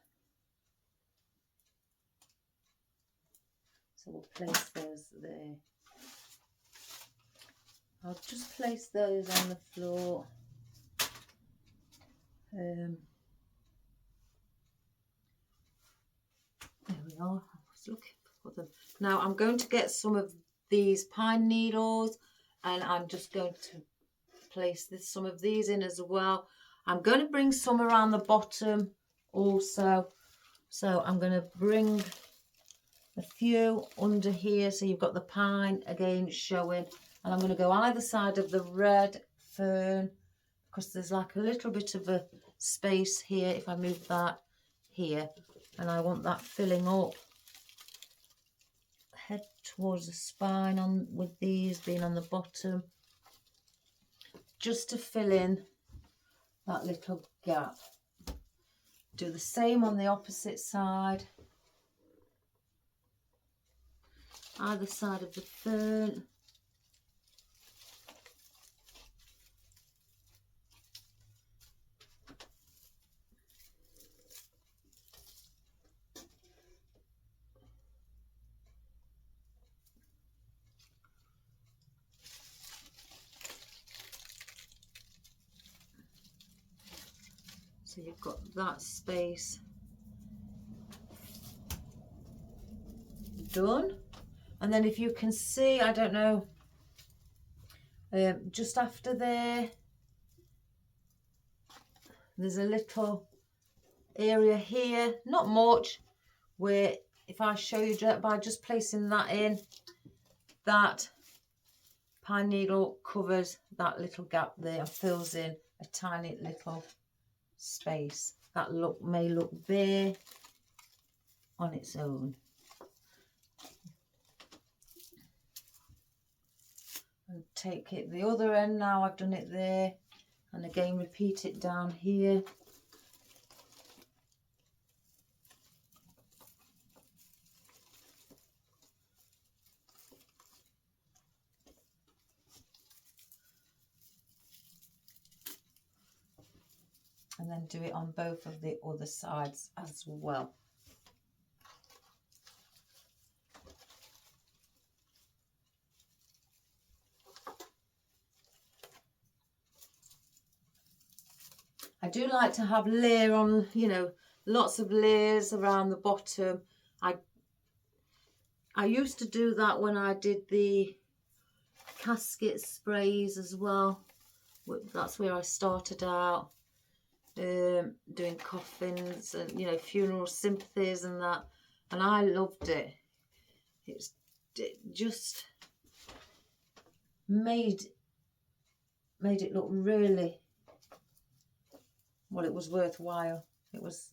So we'll place those there. I'll just place those on the floor. There we are. I was looking for them. Now I'm going to get some of these pine needles, and I'm just going to place some of these in as well. I'm going to bring some around the bottom also. So I'm going to bring a few under here, so you've got the pine again showing, and I'm going to go either side of the red fern, because there's like a little bit of a space here if I move that here, and I want that filling up. Head towards the spine on with these being on the bottom, just to fill in that little gap. Do the same on the opposite side, either side of the fern. So you've got that space done. And then if you can see, I don't know, just after there, there's a little area here, not much, where if I show you by just placing that in, that pine needle covers that little gap there and fills in a tiny little space. That may look bare on its own. And take it the other end now. I've done it there, and again repeat it down here. And then do it on both of the other sides as well. I do like to have layer on, you know, lots of layers around the bottom. I used to do that when I did the casket sprays as well. That's where I started out, doing coffins and, you know, funeral sympathies and that, and I loved it. It just made it look really, well, it was worthwhile. It was,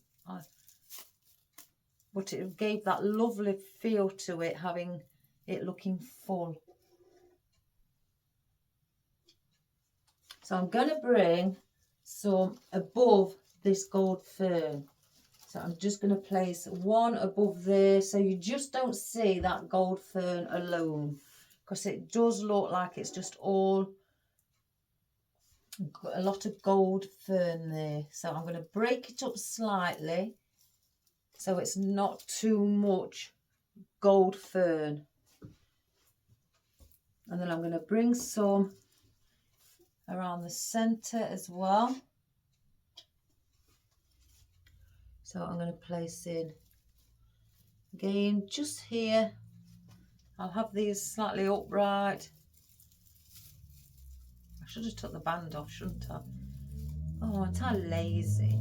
but it gave that lovely feel to it, having it looking full. So I'm going to bring some above this gold fern. So I'm just going to place one above there, so you just don't see that gold fern alone, because it does look like it's just all a lot of gold fern there. So I'm going to break it up slightly so it's not too much gold fern. And then I'm going to bring some around the centre as well. So I'm going to place in, again, just here. I'll have these slightly upright. I should have took the band off, shouldn't I? Oh, I'm so lazy.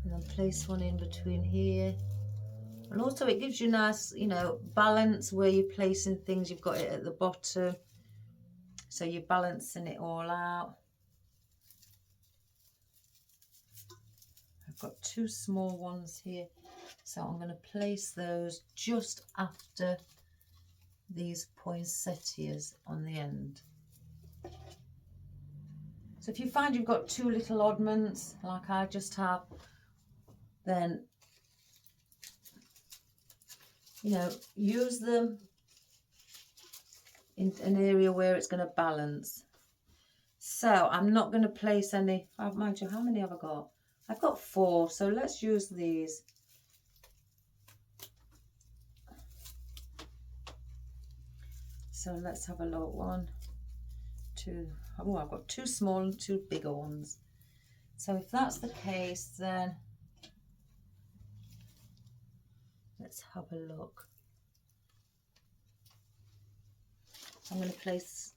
And then place one in between here. And also it gives you nice, you know, balance where you're placing things. You've got it at the bottom, so you're balancing it all out. I've got two small ones here, so I'm going to place those just after these poinsettias on the end. So if you find you've got two little oddments like I just have, then, you know, use them in an area where it's going to balance. So I'm not going to place any, mind you, how many have I got? I've got 4, so let's use these. So let's have a look. 1, 2, oh, I've got 2 small and 2 bigger ones. So if that's the case, then let's have a look. I'm going to place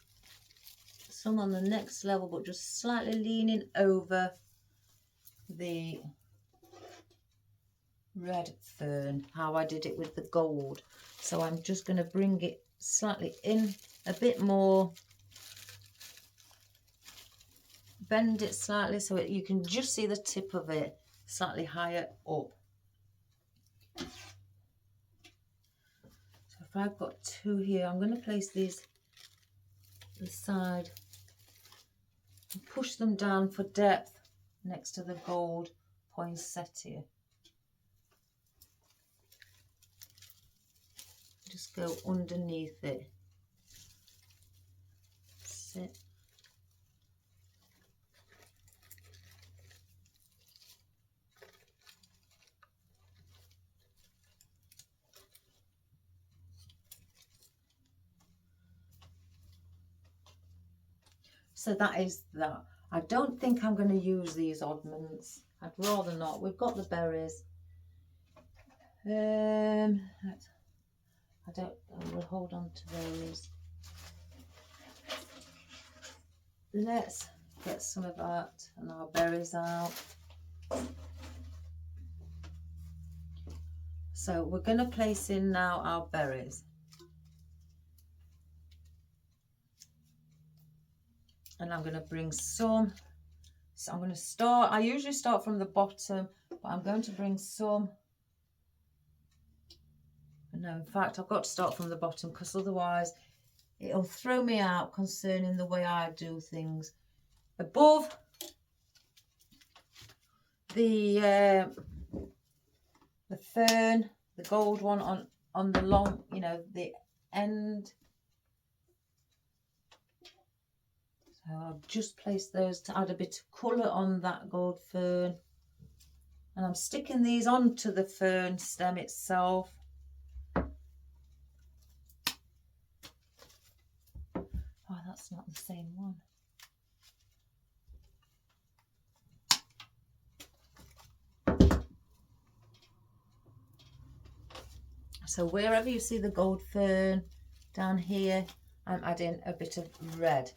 some on the next level, but just slightly leaning over the red fern, how I did it with the gold. So I'm just going to bring it slightly in a bit more, bend it slightly so you can just see the tip of it slightly higher up. So if I've got 2 here, I'm going to place these to the side and push them down for depth next to the gold poinsettia. Just go underneath it. That's it. So that is that. I don't think I'm going to use these oddments. I'd rather not. We've got the berries. I will hold on to those. Let's get some of that and our berries out. So we're going to place in now our berries. And I'm going to bring some. So I'm going to start, I usually start from the bottom, but I'm going to bring some. No, in fact, I've got to start from the bottom because otherwise it'll throw me out concerning the way I do things. Above the fern, the gold one on the long, you know, the end. So I've just placed those to add a bit of colour on that gold fern. And I'm sticking these onto the fern stem itself. Oh, that's not the same one. So wherever you see the gold fern down here, I'm adding a bit of red.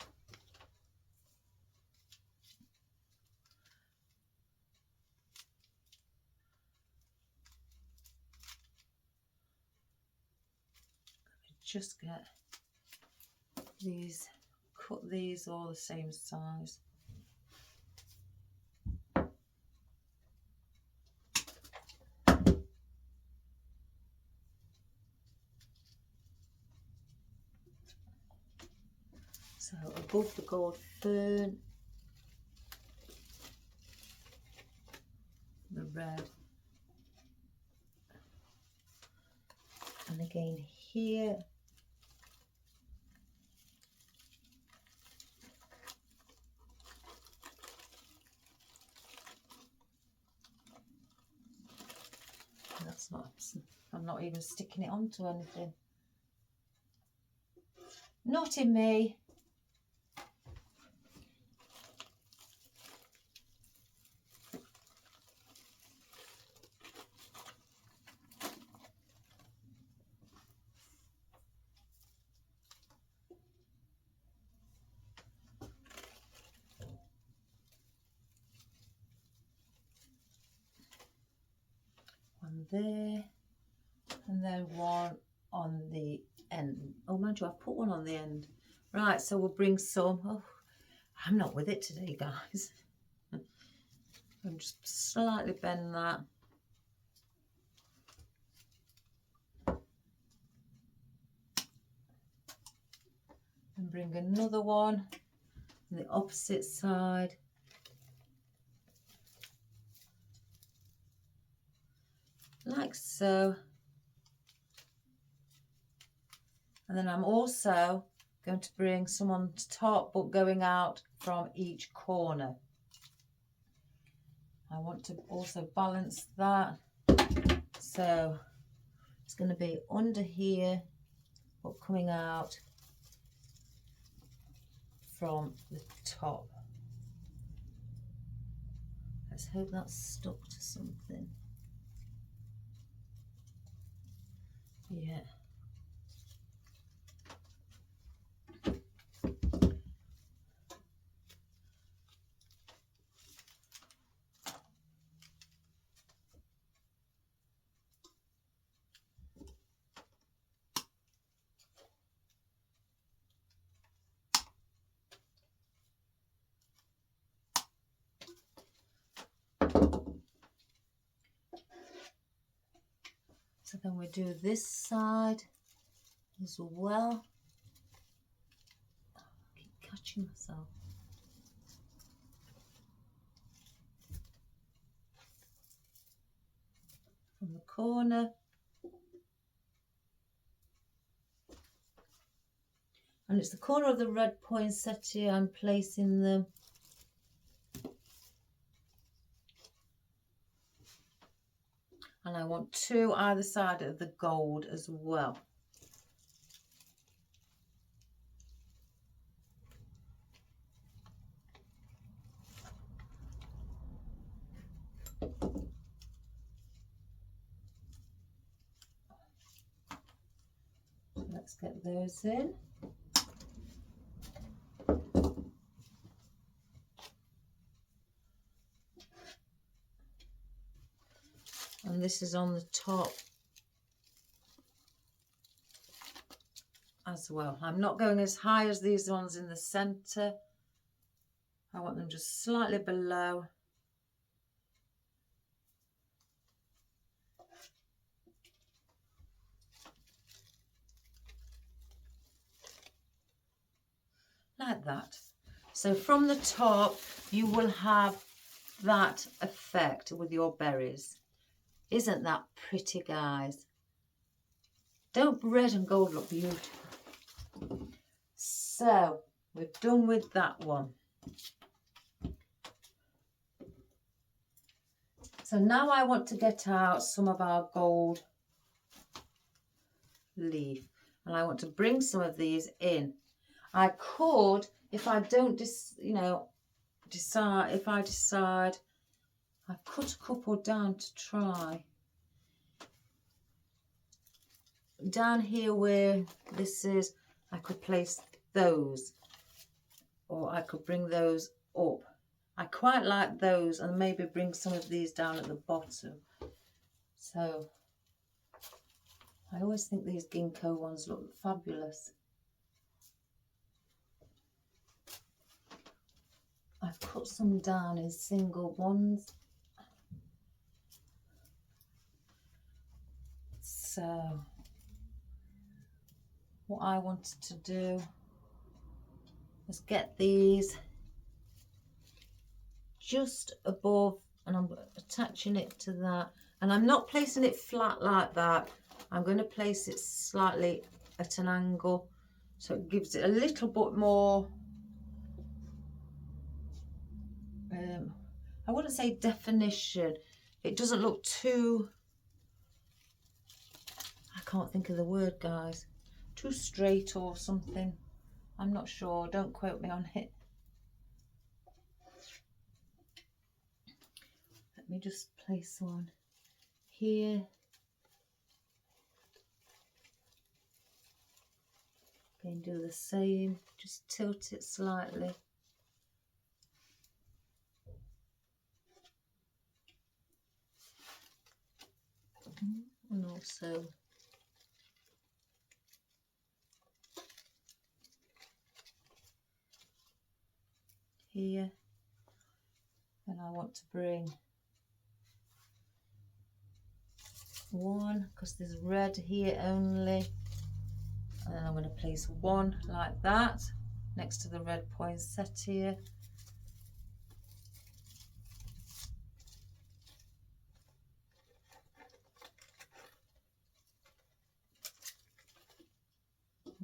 Just get these, cut these all the same size. So above the gold fern, the red, and again here, that's not, I'm not even sticking it onto anything. Not in me. One there, and then one on the end. Oh, mind you, I've put one on the end. Right, so we'll bring some. Oh, I'm not with it today, guys. I'm just slightly bend that. And bring another one on the opposite side. Like so. And then I'm also going to bring some on top, but going out from each corner. I want to also balance that. So it's going to be under here, but coming out from the top. Let's hope that's stuck to something. Yeah. So then we do this side as well. I keep catching myself. From the corner. And it's the corner of the red poinsettia I'm placing them. And I want two either side of the gold as well. get those in. And this is on the top as well. I'm not going as high as these ones in the centre. I want them just slightly below. Like that. So from the top you will have that effect with your berries. Isn't that pretty, guys? Don't red and gold look beautiful? So we're done with that one. So now I want to get out some of our gold leaf, and I want to bring some of these in. I could, if I don't, decide, I cut a couple down to try. Down here where this is, I could place those, or I could bring those up. I quite like those, and maybe bring some of these down at the bottom. So I always think these gingko ones look fabulous. I've cut some down in single ones. So what I wanted to do was get these just above, and I'm attaching it to that, and I'm not placing it flat like that. I'm going to place it slightly at an angle, so it gives it a little bit more, I wouldn't say definition. It doesn't look too, I can't think of the word, guys, too straight or something. I'm not sure, don't quote me on it. Let me just place one here. Again, do the same, just tilt it slightly. And also here. And I want to bring one, because there's red here only, and then I'm going to place one like that next to the red poinsettia.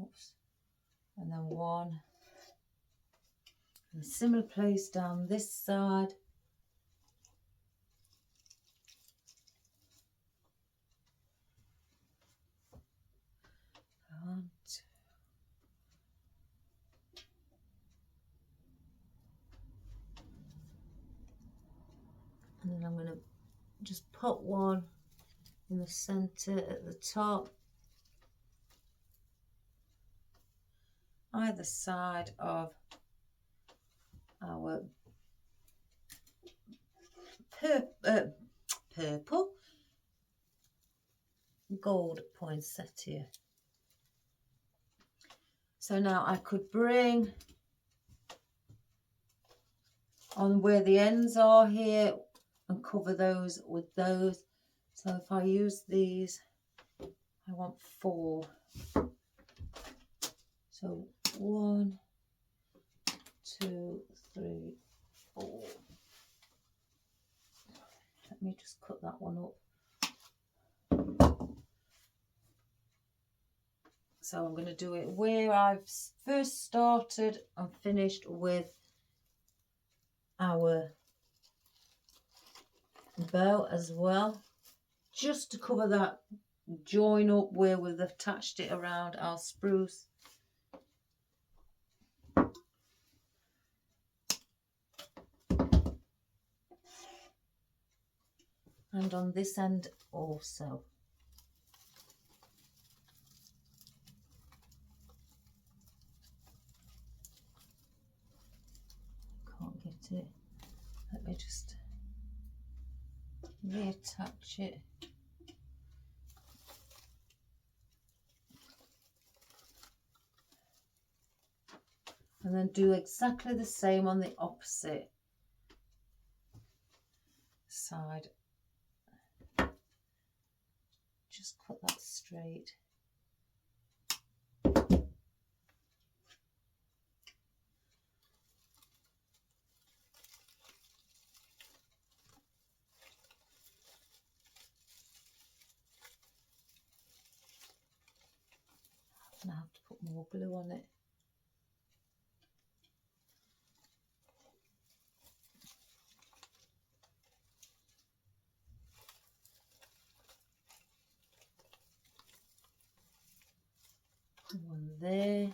Oops. And then one, and a similar place down this side. One, two. And then I'm going to just put one in the centre at the top, either side of our purple gold poinsettia. So now I could bring on where the ends are here and cover those with those. So if I use these, I want 4. So 1, 2, 3, 4. Let me just cut that one up. So I'm going to do it where I've first started and finished with our bow as well, just to cover that join up where we've attached it around our spruce. And on this end also. it. Let me just reattach it. And then do exactly the same on the opposite side. Just cut that straight. And I have to put more glue on it. One there.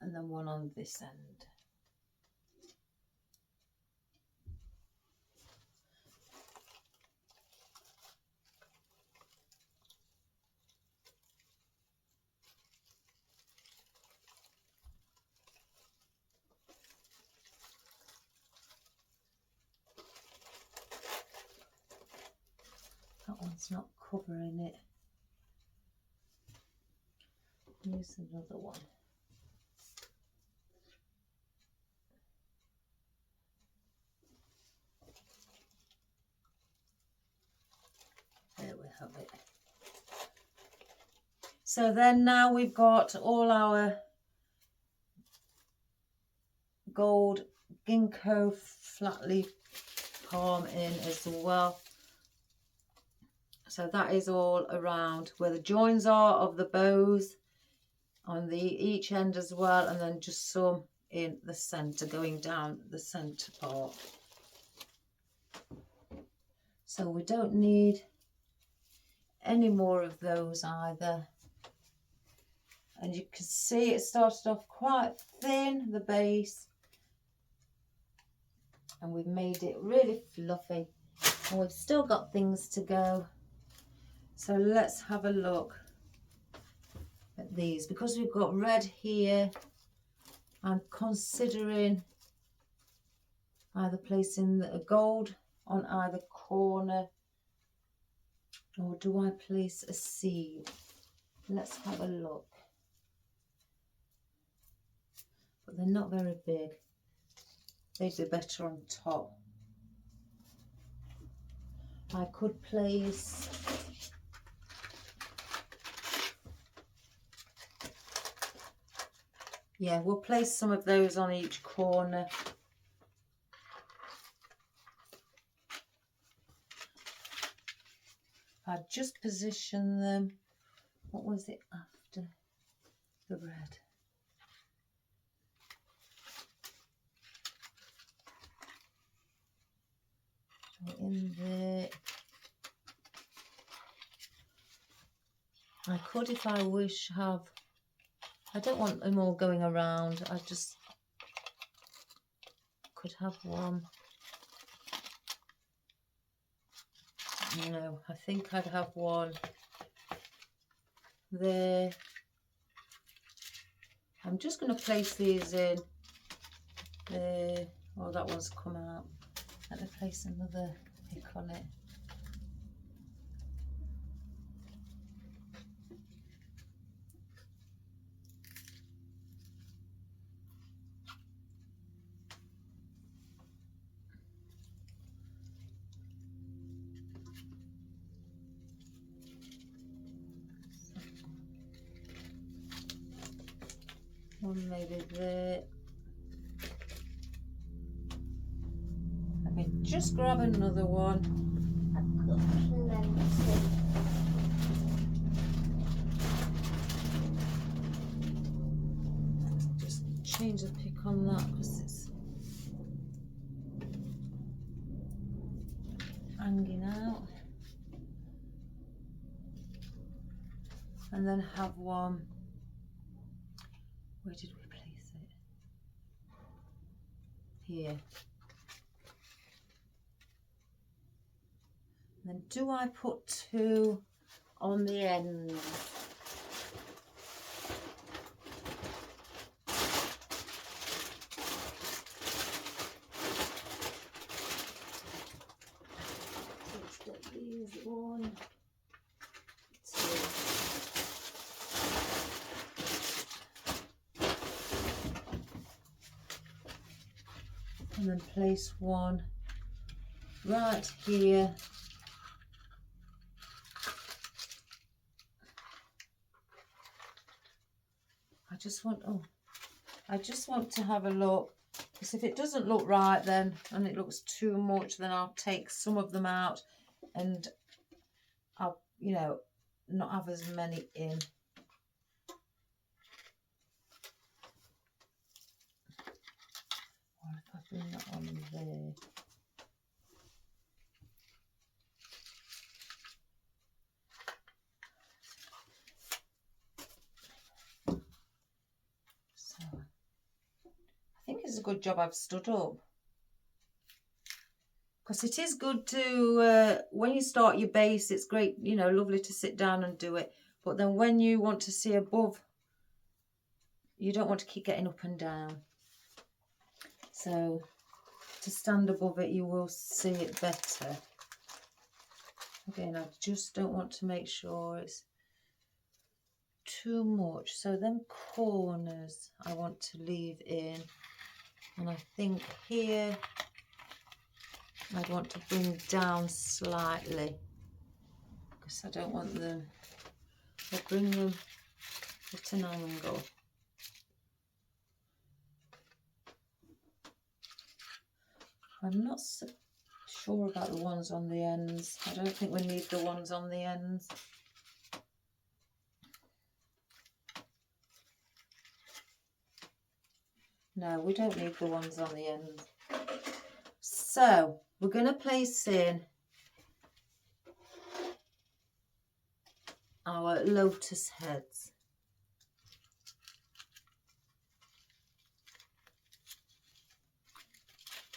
And then one on this end. That one's not covering it. Use another one. There we have it. So then now we've got all our gold gingko flat leaf palm in as well. So that is all around where the joins are of the bows on the each end as well, and then just some in the centre going down the centre part. So we don't need any more of those either. And you can see it started off quite thin, the base, and we've made it really fluffy, and we've still got things to go. So let's have a look at these. Because we've got red here, I'm considering either placing a gold on either corner, or do I place a seed? Let's have a look. But they're not very big. They'd be better on top. I could place we'll place some of those on each corner. I just position them. What was it after the red? In there. I could, if I wish, have, I don't want them all going around, I just could have one. No, I think I'd have one there. I'm just going to place these in there. Oh, that one's come out. Let me place another pick on it. One maybe there. Let me just grab another one. I've got plenty. Just change the pick on that because it's hanging out. And then have one. Where did we place it? Here. And then do I put two on the end? and then place one right here. I just want to have a look, because if it doesn't look right then, and it looks too much, then I'll take some of them out and I'll, you know, not have as many in. Or if I bring that on there. So I think it's a good job I've stood up, because it is good to, when you start your base, it's great, you know, lovely to sit down and do it. But then when you want to see above, you don't want to keep getting up and down. So to stand above it, you will see it better. Again, I just don't want to make sure it's too much. So them corners I want to leave in. And I think here I'd want to bring down slightly, because I don't want them, I'll bring them at an angle. I'm not so sure about the ones on the ends. I don't think we need the ones on the ends. No, we don't need the ones on the ends. So we're going to place in our lotus heads.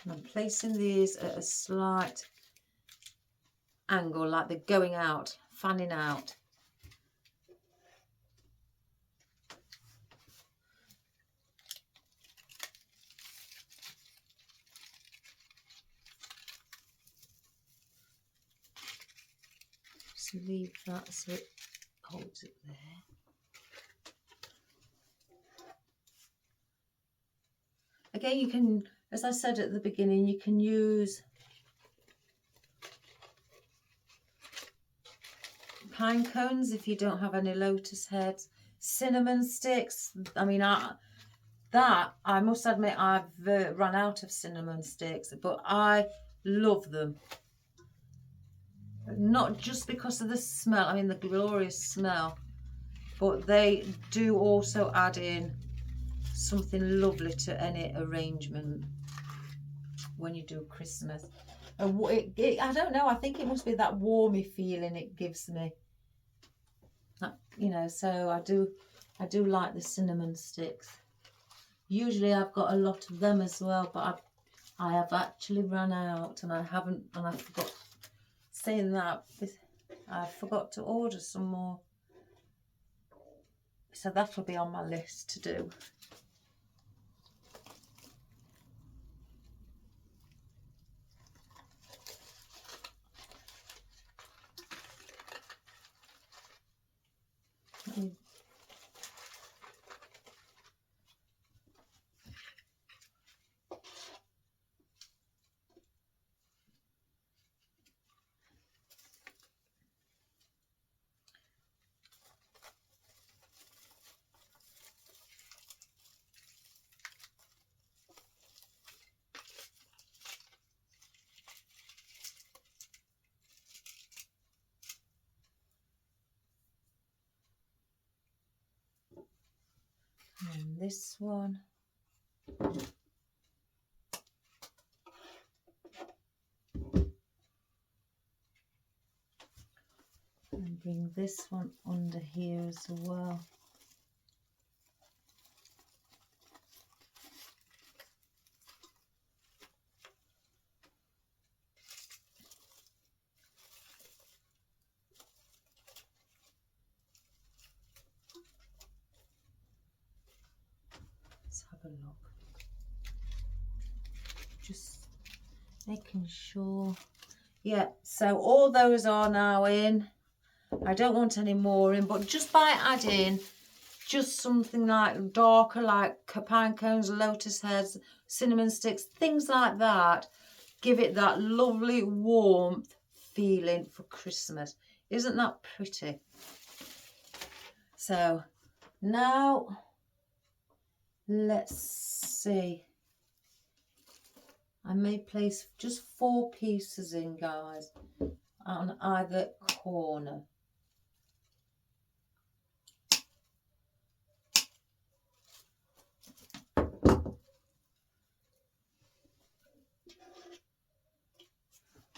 And I'm placing these at a slight angle, like they're going out, fanning out. So leave that so it holds it there. Again, you can, as I said at the beginning, you can use pine cones if you don't have any lotus heads, cinnamon sticks. I mean, I must admit I've run out of cinnamon sticks, but I love them. Not just because of the smell, I mean the glorious smell, but they do also add in something lovely to any arrangement when you do Christmas. I don't know, I think it must be that warmy feeling it gives me, you know. So I do like the cinnamon sticks. Usually I've got a lot of them as well, but I have actually run out, and I forgot. Saying that, I forgot to order some more, so that'll be on my list to do. And this one. And bring this one under here as well. Let's have a look. Just making sure. Yeah, so all those are now in. I don't want any more in, but just by adding just something like darker, like pine cones, lotus heads, cinnamon sticks, things like that. Give it that lovely warmth feeling for Christmas. Isn't that pretty? So now let's see. I may place just 4 pieces in, guys, on either corner.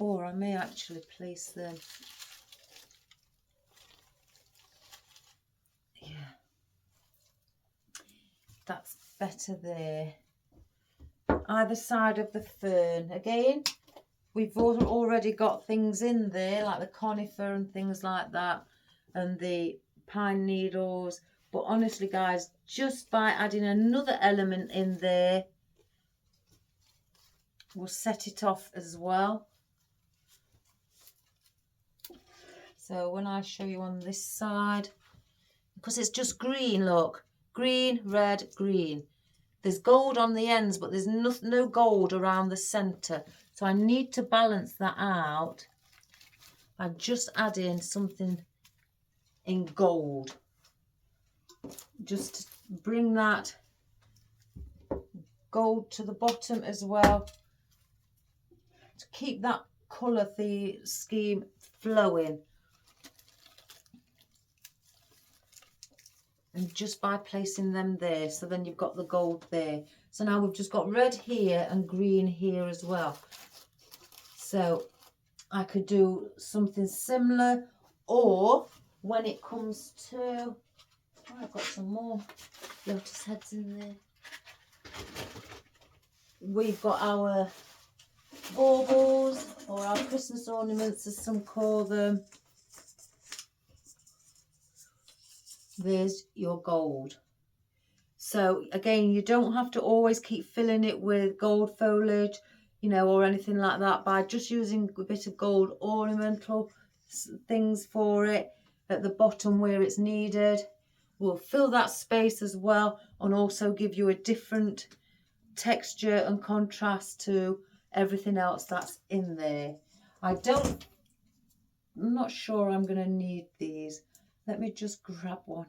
Or I may actually place them, yeah, that's better there, either side of the fern. Again, we've already got things in there like the conifer and things like that, and the pine needles, but honestly guys, just by adding another element in there will set it off as well. So when I show you on this side, because it's just green, look, green, red, green. There's gold on the ends, but there's no gold around the centre. So I need to balance that out by just adding something in gold. Just to bring that gold to the bottom as well, to keep that colour scheme flowing. And just by placing them there, so then you've got the gold there. So now we've just got red here and green here as well. So I could do something similar, or when it comes to, oh, I've got some more lotus heads in there. We've got our baubles, or our Christmas ornaments as some call them. There's your gold. So again, you don't have to always keep filling it with gold foliage, you know, or anything like that. By just using a bit of gold ornamental things for it at the bottom where it's needed, will fill that space as well, and also give you a different texture and contrast to everything else that's in there. I'm not sure I'm going to need these. Let me just grab one.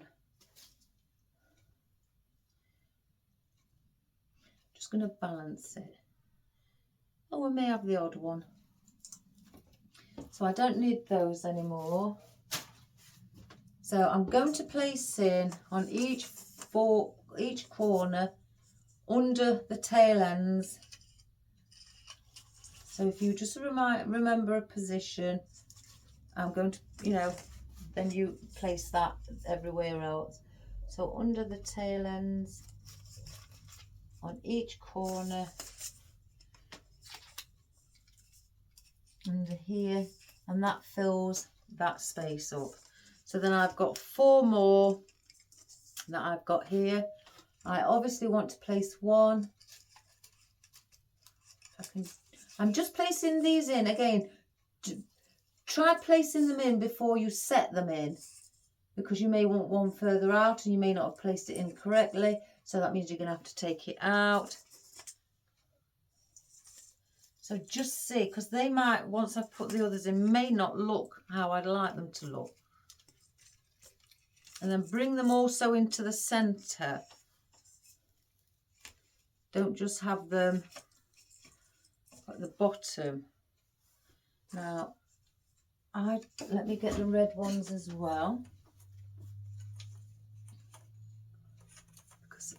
Just going to balance it. Oh, we may have the odd one. So I don't need those anymore. So I'm going to place in on each corner under the tail ends. So if you just remember a position, I'm going to, you know, then you place that everywhere else. So under the tail ends, on each corner, under here, and that fills that space up. So then I've got 4 more that I've got here. I obviously want to place one. I'm just placing these in. Again, try placing them in before you set them in, because you may want one further out and you may not have placed it in correctly. So that means you're going to have to take it out. So just see, because they might, once I've put the others in, may not look how I'd like them to look. And then bring them also into the centre. Don't just have them at the bottom. Now, let me get the red ones as well. Because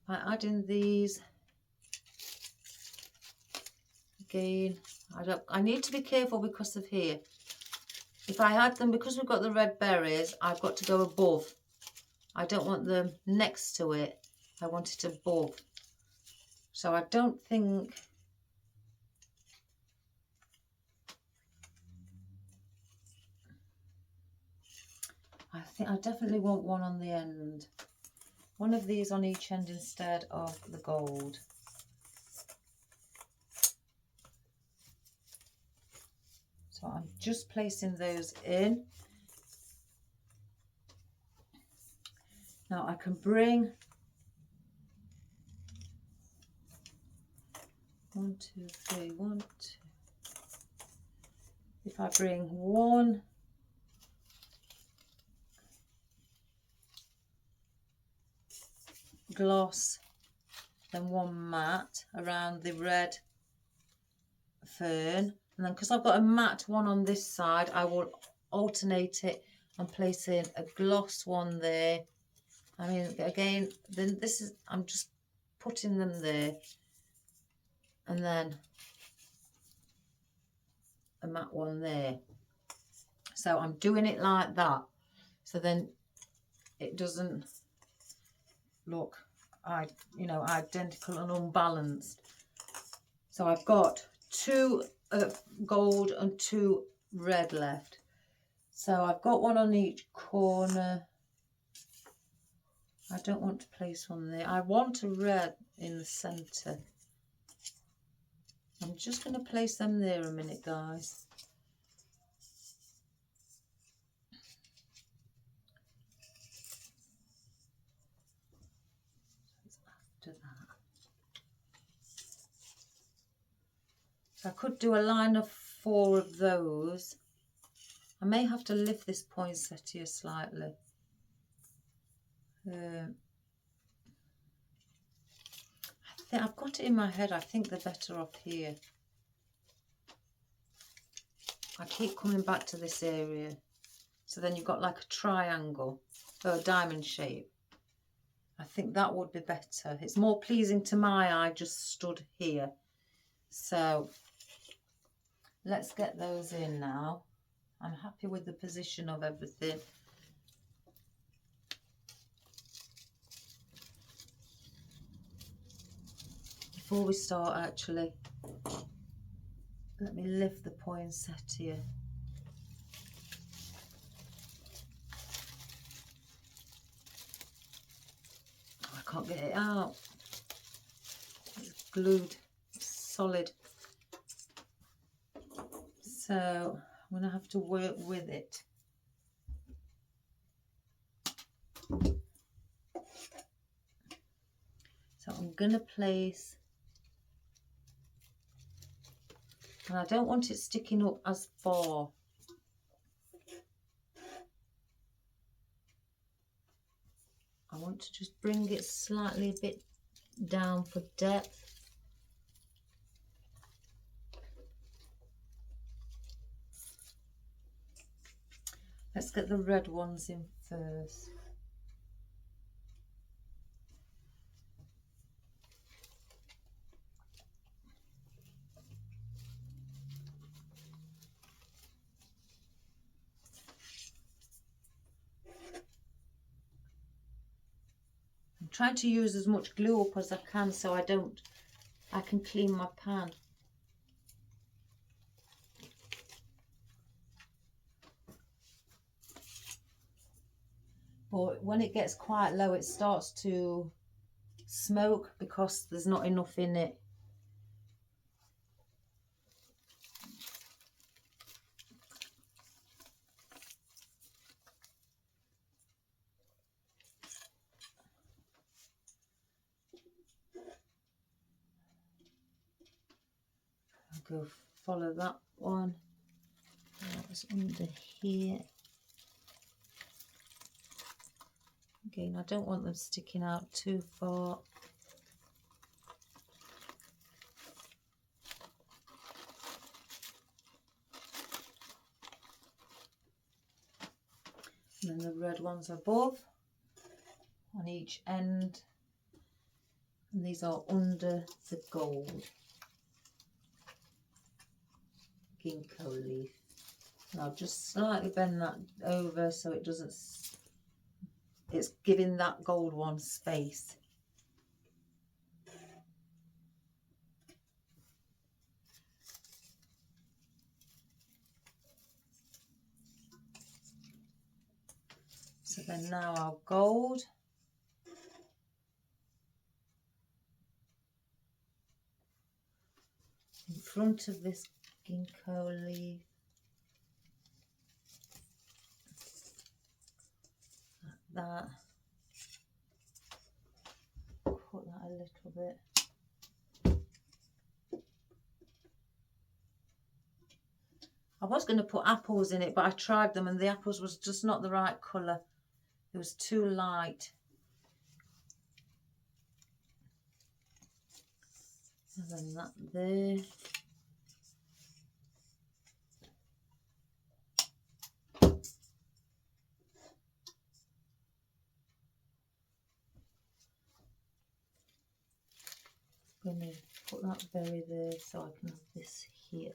by adding these, again, I need to be careful because of here. If I add them, because we've got the red berries, I've got to go above. I don't want them next to it. I want it above. So I don't think, I definitely want one on the end. One of these on each end instead of the gold. So I'm just placing those in. Now I can bring 1, 2, 3, 1, 2. If I bring one gloss, then one matte around the red fern, and then because I've got a matte one on this side, I will alternate it and place in a gloss one there. I mean, again, then this is, I'm just putting them there, and then a matte one there. So I'm doing it like that, so then it doesn't look, identical and unbalanced. So I've got 2 gold and 2 red left. So I've got one on each corner. I don't want to place one there. I want a red in the centre. I'm just going to place them there a minute, guys. After that. So I could do a line of 4 of those. I may have to lift this poinsettia slightly. I think I've got it in my head. I think they're better off here. I keep coming back to this area. So then you've got like a triangle or a diamond shape. I think that would be better. It's more pleasing to my eye just stood here. So let's get those in now. I'm happy with the position of everything. Before we start, actually, let me lift the poinsettia. Oh, I can't get it out. It's glued, it's solid. So I'm going to have to work with it. So I'm going to place, and I don't want it sticking up as far. I want to just bring it slightly a bit down for depth. Let's get the red ones in first. I'm trying to use as much glue up as I can so I can clean my pan. But when it gets quite low, it starts to smoke because there's not enough in it. I'll go follow that one. That's under here. Again, I don't want them sticking out too far. And then the red ones above on each end. And these are under the gold gingko leaf. And I'll just slightly bend that over so it doesn't, it's giving that gold one space. So then now our gold. In front of this gingko leaf. Like that. a little bit. I was going to put apples in it, but I tried them and the apples was just not the right colour. It was too light. And then that there. I'm going to put that berry there so I can have this here.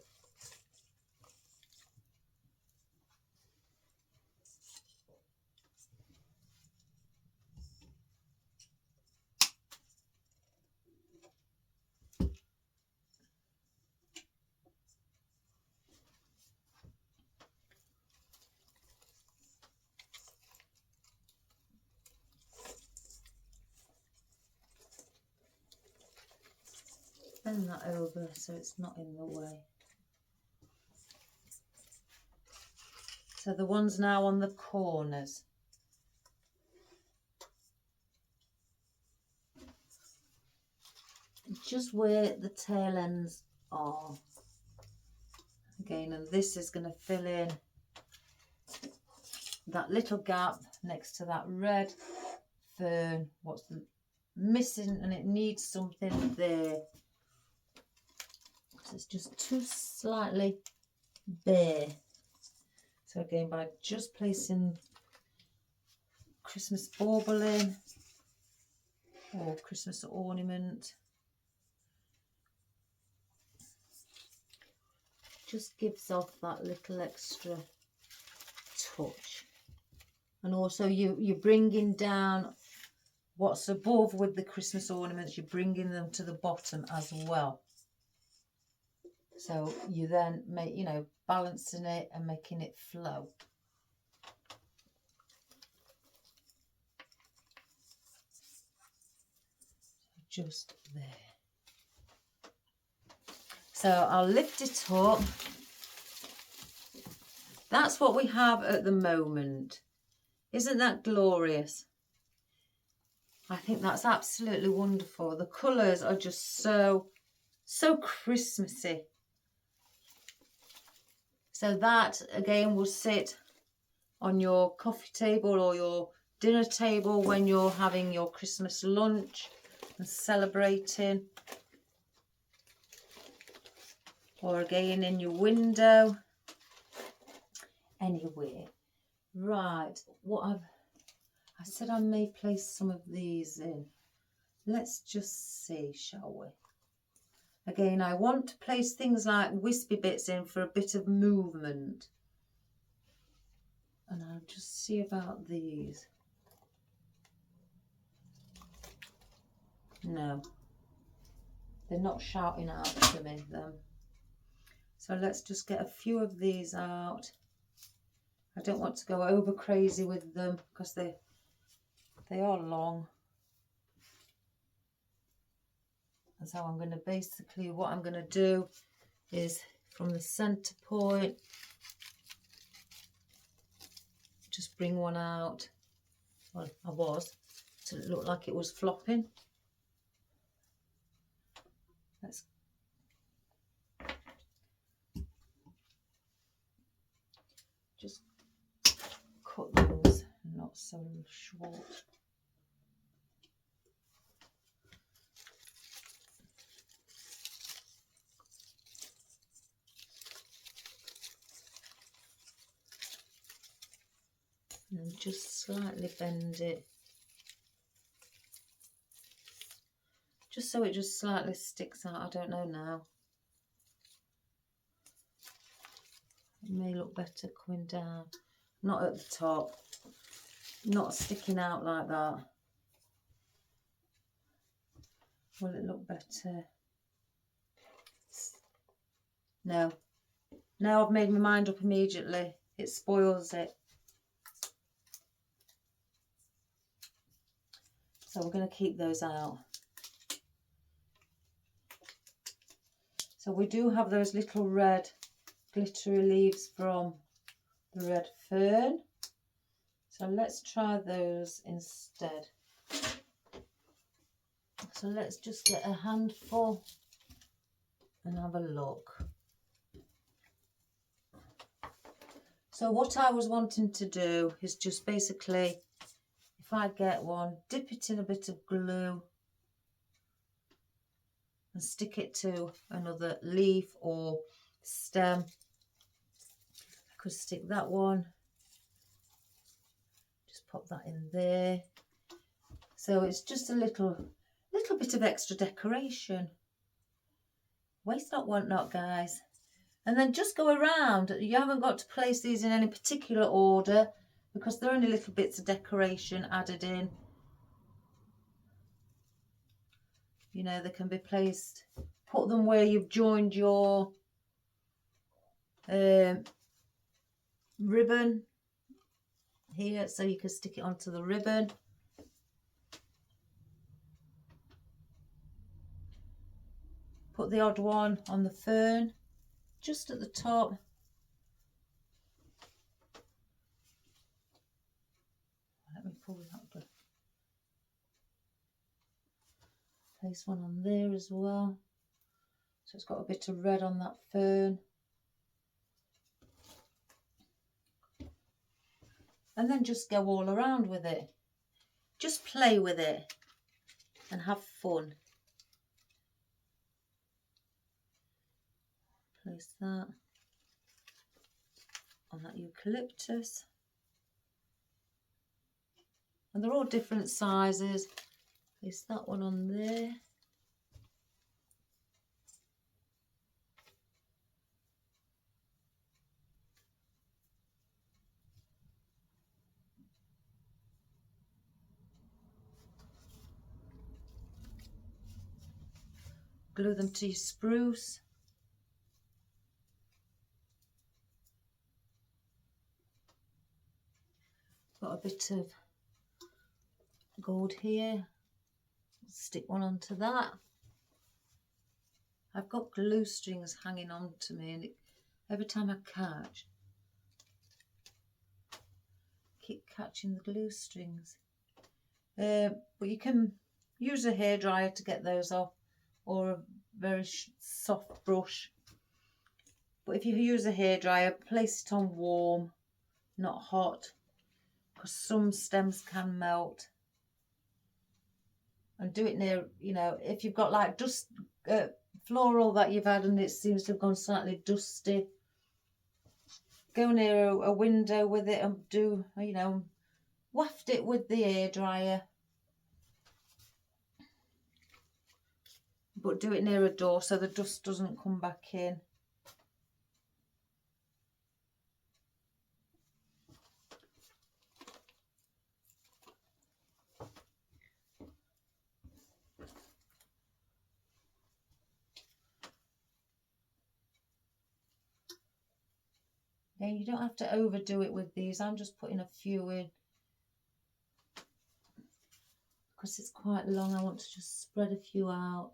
Bend that over so it's not in the way. So the ones now on the corners. Just where the tail ends are. Again, and this is going to fill in that little gap next to that red fern. What's missing, and it needs something there. So it's just too slightly bare. So again, by just placing Christmas bauble in or Christmas ornament, just gives off that little extra touch. And also you're bringing down what's above with the Christmas ornaments, you're bringing them to the bottom as well. So you then make, you know, balancing it and making it flow. Just there. So I'll lift it up. That's what we have at the moment. Isn't that glorious? I think that's absolutely wonderful. The colours are just so Christmassy. So that again will sit on your coffee table or your dinner table when you're having your Christmas lunch and celebrating. Or again in your window. Anyway, right, I said I may place some of these in. Let's just see, shall we? Again, I want to place things like wispy bits in for a bit of movement. And I'll just see about these. No, they're not shouting out to me, them. So let's just get a few of these out. I don't want to go over crazy with them because they are long. And so I'm going to basically, what I'm going to do is from the center point, just bring one out. Well, I was, so it looked like it was flopping. Let's just cut those not so short. And just slightly bend it, just so it just slightly sticks out. I don't know now. It may look better coming down, not at the top, not sticking out like that. Will it look better? No. Now I've made my mind up immediately. It spoils it. So we're going to keep those out. So we do have those little red glittery leaves from the red fern. So let's try those instead. So let's just get a handful and have a look. So what I was wanting to do is just basically, if I get one, dip it in a bit of glue and stick it to another leaf or stem. I could stick that one, just pop that in there. So it's just a little bit of extra decoration. Waste not, want not, guys. And then just go around. You haven't got to place these in any particular order because they're only little bits of decoration added in. You know, they can be placed, put them where you've joined your ribbon here, so you can stick it onto the ribbon. Put the odd one on the fern, just at the top. Let me pull that up. Place one on there as well. So it's got a bit of red on that fern. And then just go all around with it. Just play with it and have fun. Place that on that eucalyptus. And they're all different sizes. Place that one on there. Glue them to your spruce. Got a bit of gold here. Stick one onto that. I've got glue strings hanging on to me, and every time I catch, keep catching the glue strings. But you can use a hairdryer to get those off, or a very soft brush. But if you use a hairdryer, place it on warm, not hot, because some stems can melt. And do it near, you know, if you've got like dust, floral that you've had and it seems to have gone slightly dusty, go near a window with it and do, you know, waft it with the hairdryer. But do it near a door so the dust doesn't come back in. Yeah, you don't have to overdo it with these. I'm just putting a few in because it's quite long. I want to just spread a few out.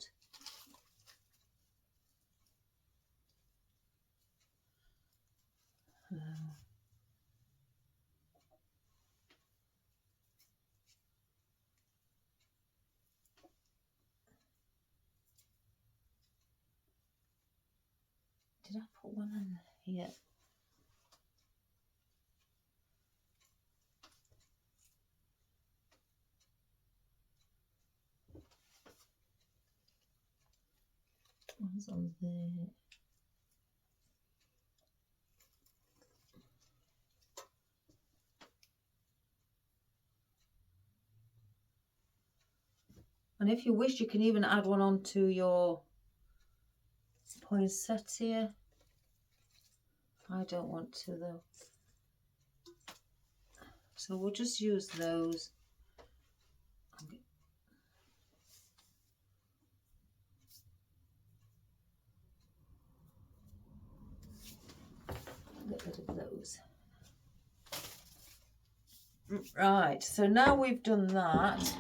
Did I put one in here? One's on there. And if you wish, you can even add one onto your poinsettia. I don't want to though. So we'll just use those. Get rid of those. Right, so now we've done that.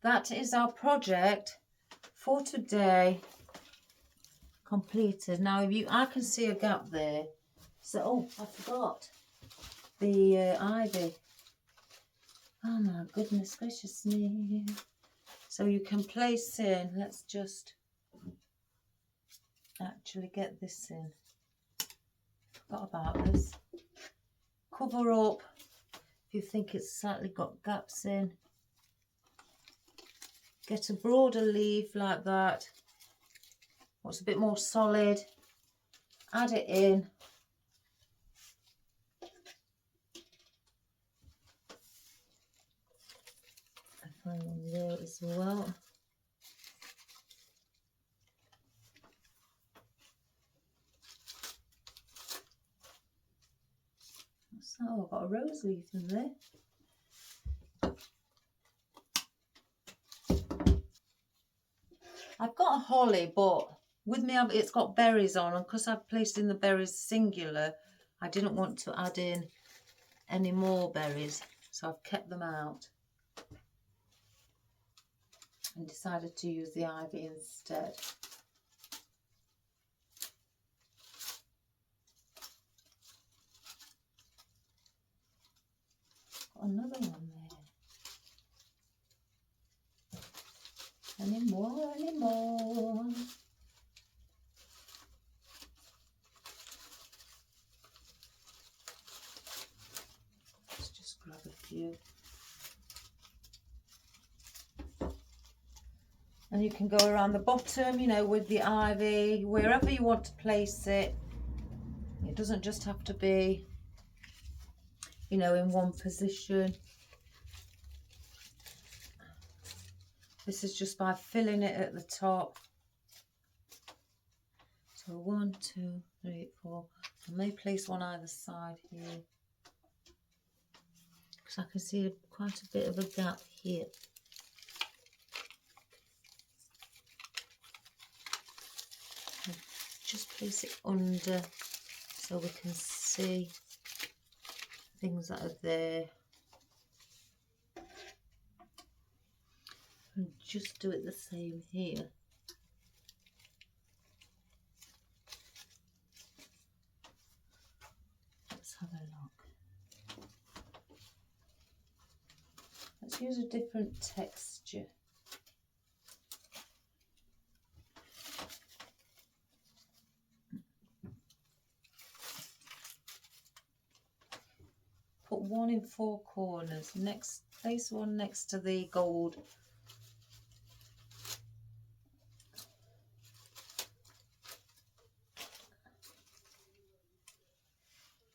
That is our project for today completed. Now, if I can see a gap there. So, oh, I forgot the ivy. Oh my goodness gracious me. So you can place in, let's just actually get this in. Forgot about this. Cover up if you think it's slightly got gaps in. Get a broader leaf like that. What's a bit more solid. Add it in. I find one there as well. Oh, I've got a rose leaf in there. I've got a holly, but with me it's got berries on, and because I've placed in the berries singular, I didn't want to add in any more berries, so I've kept them out and decided to use the ivy instead. Got another one there. Any more, any more. Let's just grab a few. And you can go around the bottom, you know, with the ivy, wherever you want to place it. It doesn't just have to be, you know, in one position. This is just by filling it at the top. So 1, 2, 3, 4. I may place one either side here, because I can see quite a bit of a gap here. Just place it under so we can see things that are there. And just do it the same here. Let's have a look. Let's use a different texture. Put one in 4 corners. Next, place one next to the gold.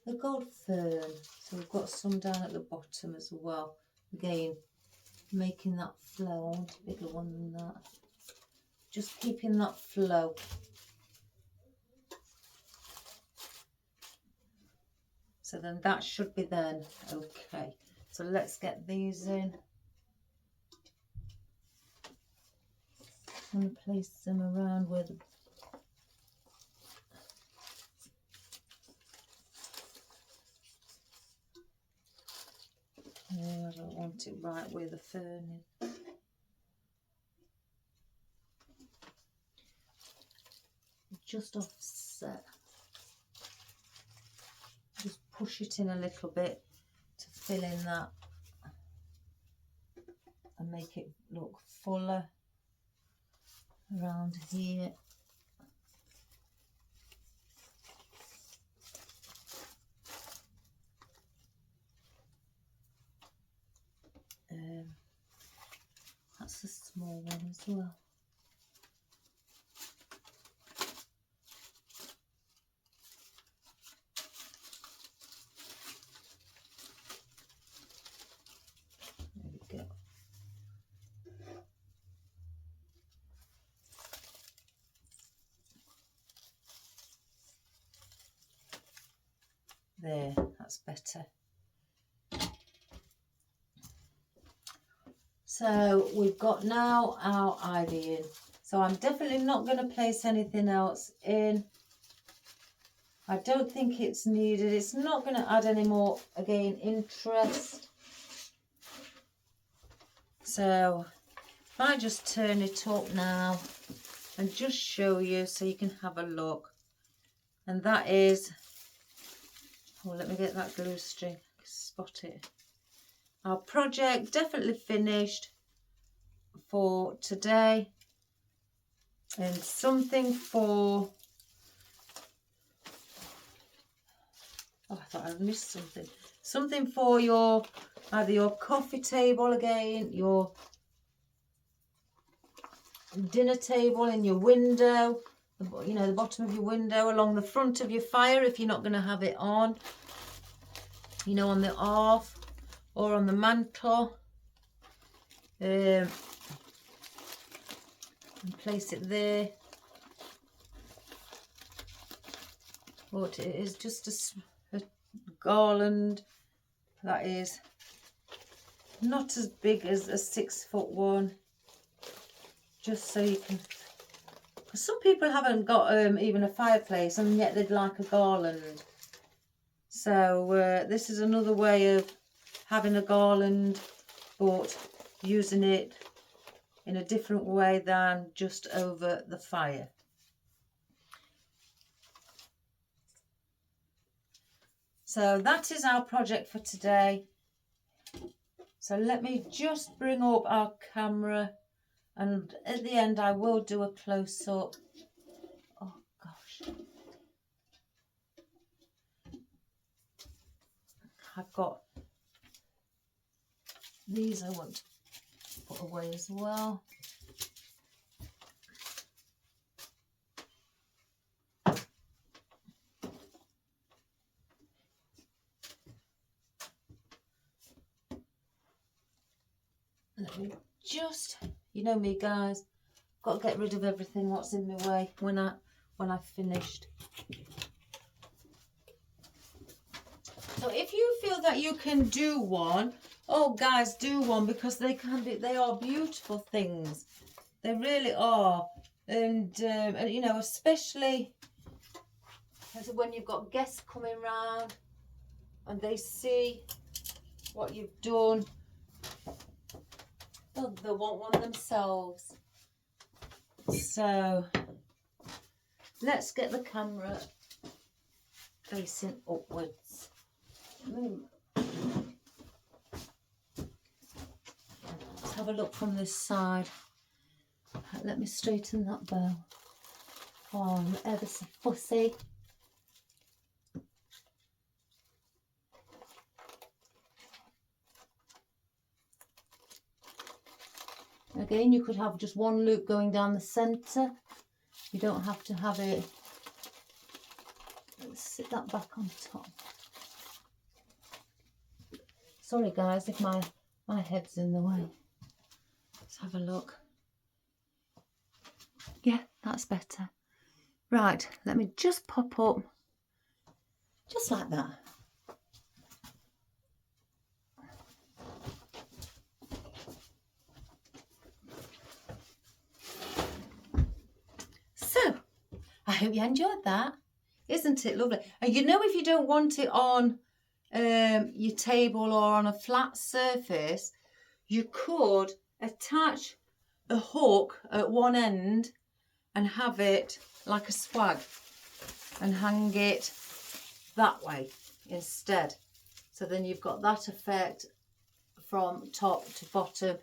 The gold fern. So we've got some down at the bottom as well. Again, making that flow. I want a bigger one than that. Just keeping that flow. So then that should be then okay. So let's get these in. I'm going to place them around where the I don't want it right where the fern is. Just offset. Just push it in a little bit to fill in that and make it look fuller around here. That's a small one as well. There we go. There, that's better. So we've got now our ivy in. So I'm definitely not going to place anything else in. I don't think it's needed. It's not going to add any more, again, interest. So if I just turn it up now and just show you so you can have a look. And that is, oh, let me get that glue string, spot it. Our project definitely finished. for today, and something for, oh, I thought I'd missed something. Something for your, either your coffee table again, your dinner table, in your window, you know, the bottom of your window, along the front of your fire if you're not going to have it on, you know, on the hearth or on the mantle. And place it there. But it is just a garland that is not as big as a 6-foot one, just so you can, because some people haven't got even a fireplace and yet they'd like a garland. So this is another way of having a garland, but using it in a different way than just over the fire. So that is our project for today. So let me just bring up our camera, and at the end I will do a close-up. Oh gosh, I've got these I want to put away as well. Let me just, you know me guys, got to get rid of everything what's in my way when I've finished. So if you feel that you can do one, oh guys, do one, because they are beautiful things. They really are. And you know, especially when you've got guests coming round and they see what you've done, they'll want one themselves. So let's get the camera facing upwards. Let's have a look from this side. Let me straighten that bow. Oh, I'm ever so fussy. Again, you could have just one loop going down the centre. You don't have to have it. Let's sit that back on top. Sorry guys if my head's in the way. Let's have a look. Yeah, that's better. Right, let me just pop up, just like that. So, I hope you enjoyed that. Isn't it lovely? And you know, if you don't want it on your table or on a flat surface, you could attach a hook at one end and have it like a swag and hang it that way instead. So then you've got that effect from top to bottom,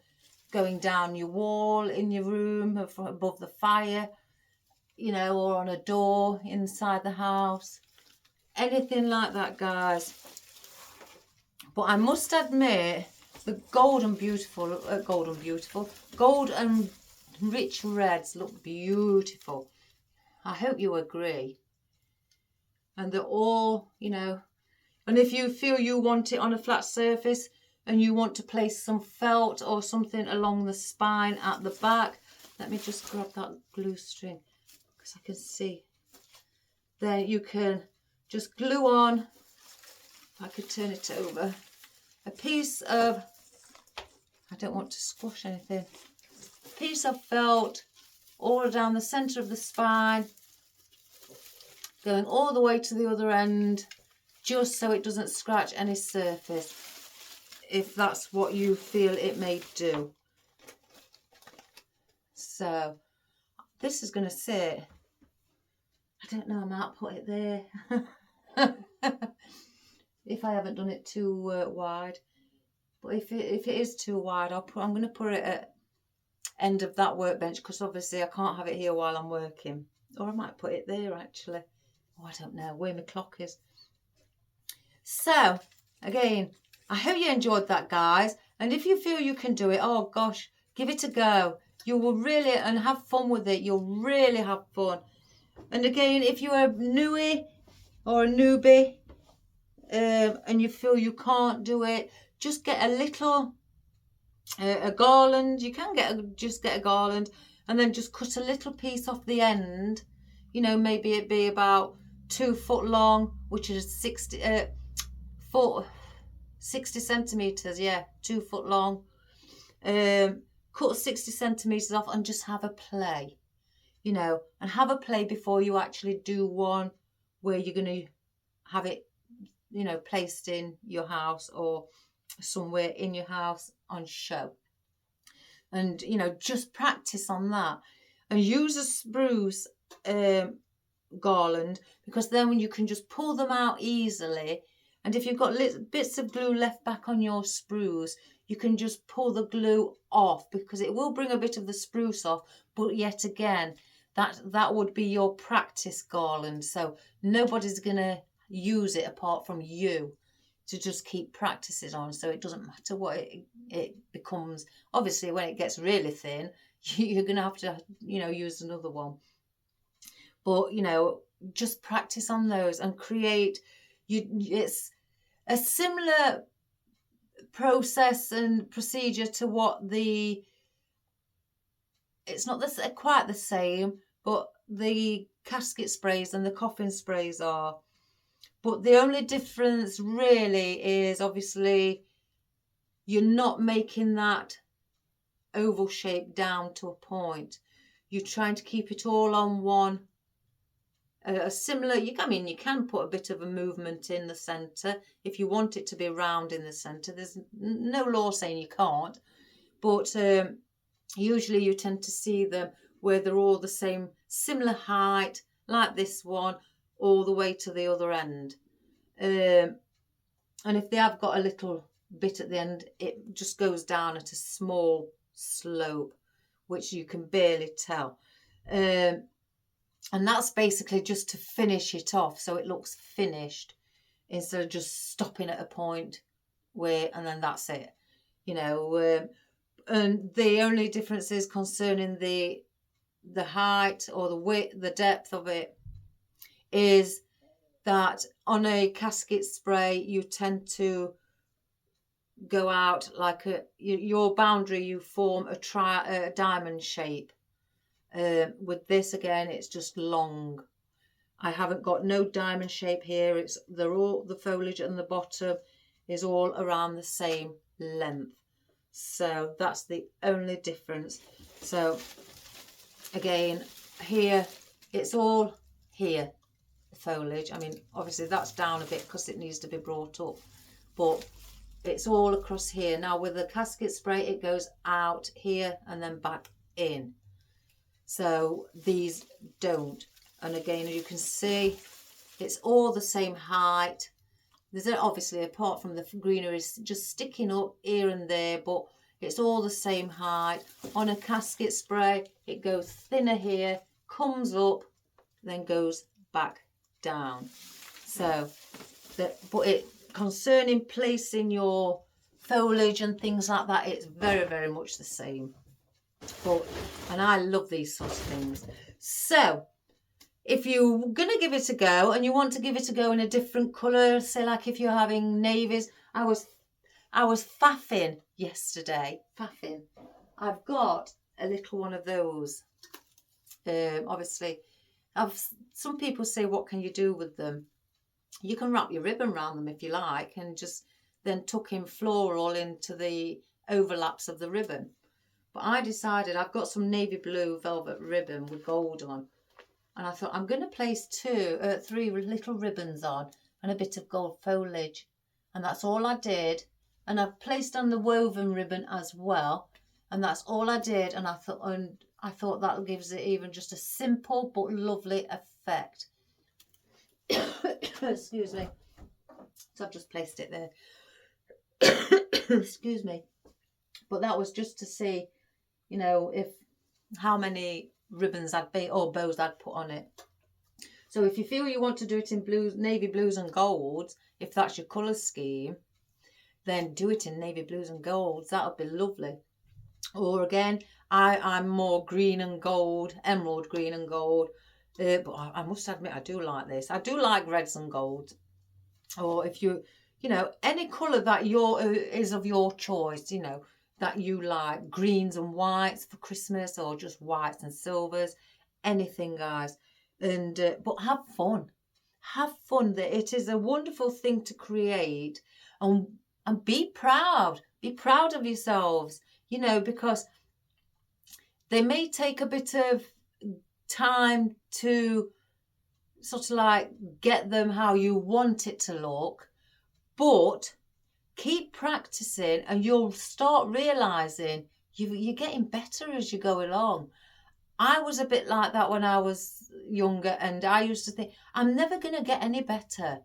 going down your wall in your room, above the fire, you know, or on a door inside the house. Anything like that, guys. But I must admit, the gold and rich reds look beautiful. I hope you agree. And they're all, you know, and if you feel you want it on a flat surface and you want to place some felt or something along the spine at the back, let me just grab that glue string because I can see. Then you can just glue on, if I could turn it over, a piece of, I don't want to squash anything, a piece of felt all down the centre of the spine, going all the way to the other end, just so it doesn't scratch any surface, if that's what you feel it may do. So this is going to sit, I don't know, I might put it there if I haven't done it too wide. But if it is too wide, I'm going to put it at end of that workbench, because obviously I can't have it here while I'm working. Or I might put it there actually. Oh, I don't know where my clock is. So again, I hope you enjoyed that, guys. And if you feel you can do it, oh gosh, give it a go. You will really, and have fun with it. You'll really have fun. And again, if you're a newie or a newbie, and you feel you can't do it, just get a little a garland. You can just get a garland, and then just cut a little piece off the end. You know, maybe it be about 2 foot long, which is 60 centimeters. Yeah, 2 foot long. Cut 60 centimeters off and just have a play. You know, and have a play before you actually do one where you're going to have it, you know, placed in your house or somewhere in your house on show. And, you know, just practice on that. And use a spruce garland, because then when you can just pull them out easily. And if you've got little bits of glue left back on your spruce, you can just pull the glue off, because it will bring a bit of the spruce off. But yet again, that would be your practice garland. So nobody's going to use it apart from you, to just keep practicing on. So it doesn't matter what it becomes. Obviously, when it gets really thin, you're going to have to, you know, use another one. But, you know, just practice on those and create. It's a similar process and procedure to what it's not quite the same, but the casket sprays and the coffin sprays are. But the only difference really is, obviously, you're not making that oval shape down to a point. You're trying to keep it all on one. A similar, you can put a bit of a movement in the centre if you want it to be round in the centre. There's no law saying you can't, but usually you tend to see them where they're all the same, similar height, like this one, all the way to the other end. And if they have got a little bit at the end, it just goes down at a small slope, which you can barely tell. And that's basically just to finish it off, so it looks finished, instead of just stopping at a point where, and then that's it, you know. And the only difference is concerning the height or the width, the depth of it, is that on a casket spray you tend to go out like your boundary, you form a diamond shape. With this, again, it's just long. I haven't got no diamond shape here. They're all, the foliage and the bottom is all around the same length. So that's the only difference. So again, here, it's all here, the foliage. I mean, obviously that's down a bit because it needs to be brought up, but it's all across here. Now with the casket spray, it goes out here and then back in. So these don't. And again, as you can see, it's all the same height. There's obviously, apart from the greenery, just sticking up here and there, but it's all the same height. On a casket spray, it goes thinner here, comes up, then goes back down. So, concerning placing your foliage and things like that, it's very, very much the same. And I love these sorts of things. So if you're going to give it a go and you want to give it a go in a different colour, say like if you're having navies, I was faffing yesterday. Faffing. I've got a little one of those. Obviously, some people say, what can you do with them? You can wrap your ribbon around them if you like, and just then tuck in floral into the overlaps of the ribbon. But I decided, I've got some navy blue velvet ribbon with gold on, and I thought I'm going to place 3 little ribbons on and a bit of gold foliage, and that's all I did. And I've placed on the woven ribbon as well, and that's all I did. And I thought that gives it even just a simple but lovely effect. Excuse me. So I've just placed it there. Excuse me. But that was just to see you know, if how many ribbons I'd be or bows I'd put on it. So if you feel you want to do it in blues, navy blues and golds, if that's your colour scheme, then do it in navy blues and golds. That would be lovely. Or again, I'm more green and gold, emerald green and gold. But I must admit, I do like this. I do like reds and golds. Or if you know, any colour that is of your choice, you know, that you like, greens and whites for Christmas, or just whites and silvers, anything, guys. And but have fun. Have fun. That it is a wonderful thing to create, and be proud. Be proud of yourselves, you know, because they may take a bit of time to sort of like get them how you want it to look, but keep practicing and you'll start realizing you're getting better as you go along. I was a bit like that when I was younger, and I used to think, I'm never going to get any better.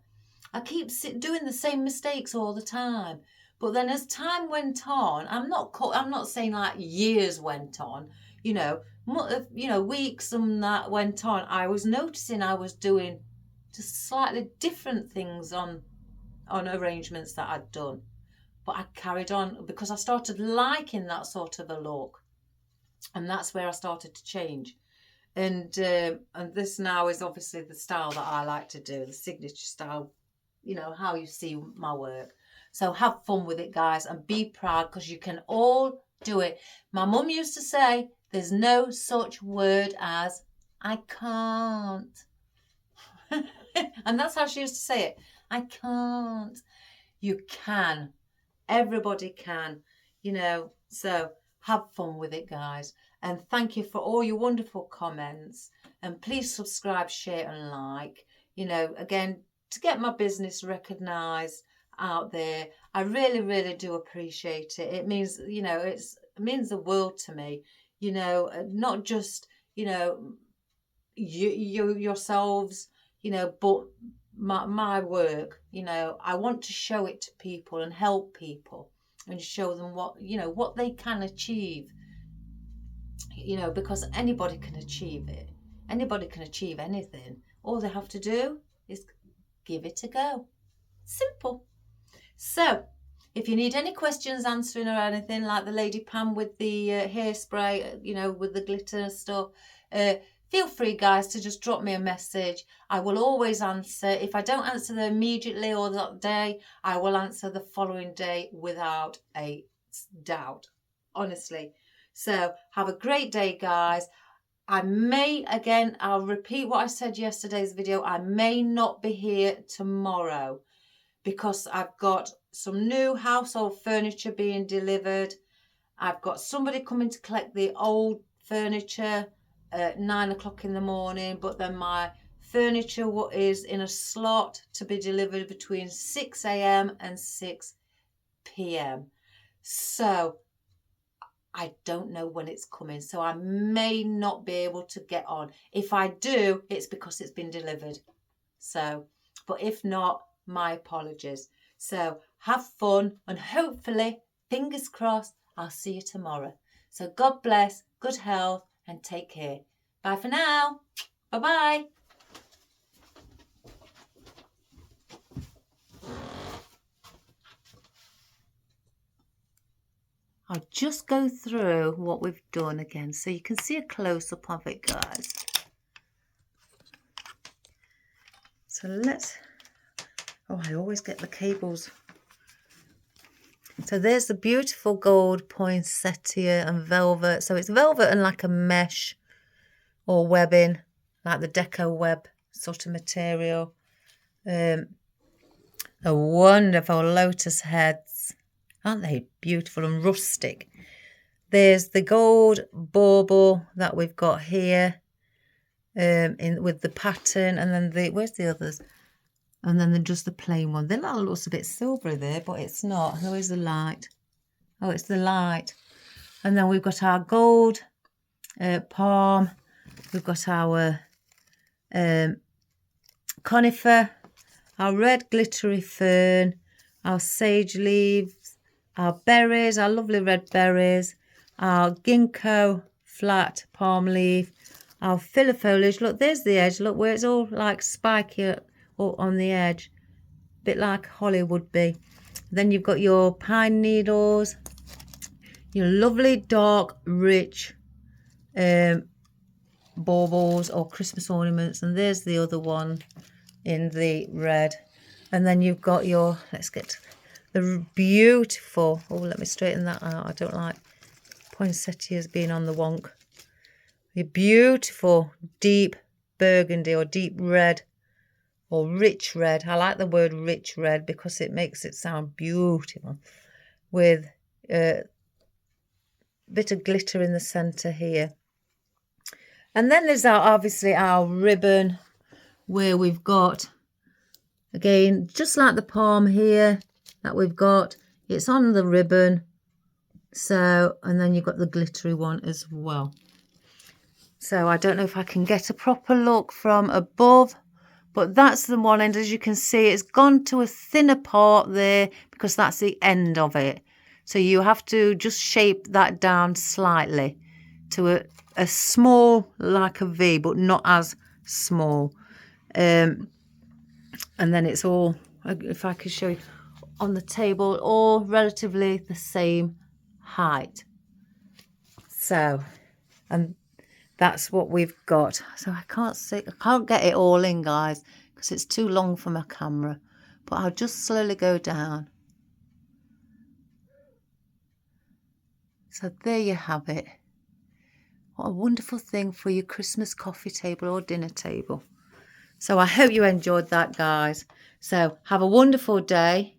I keep doing the same mistakes all the time. But then as time went on, I'm not saying like years went on, you know, weeks and that went on, I was noticing I was doing just slightly different things on arrangements that I'd done. But I carried on because I started liking that sort of a look. And that's where I started to change. And this now is obviously the style that I like to do, the signature style, you know, how you see my work. So have fun with it, guys, and be proud, because you can all do it. My mum used to say, there's no such word as I can't. And that's how she used to say it. I can't. You can. Everybody can, you know. So have fun with it, guys. And thank you for all your wonderful comments. And please subscribe, share and like. You know, again, to get my business recognised out there. I really, really do appreciate it. It means, you know, it means the world to me. You know, not just, you know, you yourselves, you know, but my work, you know, I want to show it to people and help people and show them what, you know, what they can achieve, you know, because anybody can achieve it. Anybody can achieve anything. All they have to do is give it a go. Simple. So if you need any questions answering or anything, like the lady Pam with the hairspray, you know, with the glitter and stuff, feel free, guys, to just drop me a message. I will always answer. If I don't answer them immediately or that day, I will answer the following day without a doubt, honestly. So have a great day, guys. I'll repeat what I said yesterday's video. I may not be here tomorrow because I've got some new household furniture being delivered. I've got somebody coming to collect the old furniture at 9 o'clock in the morning, but then my furniture is in a slot to be delivered between 6 a.m. and 6 p.m. So I don't know when it's coming, so I may not be able to get on. If I do, it's because it's been delivered. So, but if not, my apologies. So have fun, and hopefully, fingers crossed, I'll see you tomorrow. So God bless, good health, and take care. Bye for now. Bye-bye. I'll just go through what we've done again so you can see a close-up of it, guys. So I always get the cables. So there's the beautiful gold poinsettia and velvet. So it's velvet and like a mesh or webbing, like the deco web sort of material. A wonderful lotus heads. Aren't they beautiful and rustic? There's the gold bauble that we've got here with the pattern, and then where's the others? And then just the plain one. That looks a bit silvery there, but it's not. Where's the light? Oh, it's the light. And then we've got our gold palm. We've got our conifer, our red glittery fern, our sage leaves, our berries, our lovely red berries, our ginkgo flat palm leaf, our filler foliage. Look, there's the edge. Look where it's all like spiky up on the edge, a bit like holly would be. Then you've got your pine needles, your lovely dark rich baubles or Christmas ornaments, and there's the other one in the red. And then you've got your, let's get to the beautiful, oh, let me straighten that out, I don't like poinsettias being on the wonk. The beautiful deep burgundy or deep red or rich red. I like the word rich red because it makes it sound beautiful, with a bit of glitter in the centre here. And then there's obviously our ribbon, where we've got, again, just like the palm here that we've got, it's on the ribbon. So, and then you've got the glittery one as well. So I don't know if I can get a proper look from above, but that's the one end. As you can see, it's gone to a thinner part there because that's the end of it. So you have to just shape that down slightly to a small, like a V, but not as small. And then it's all, if I could show you on the table, all relatively the same height. So, and that's what we've got. So I can't get it all in, guys, because it's too long for my camera, but I'll just slowly go down. So there you have it. What a wonderful thing for your Christmas coffee table or dinner table. So I hope you enjoyed that, guys. So have a wonderful day,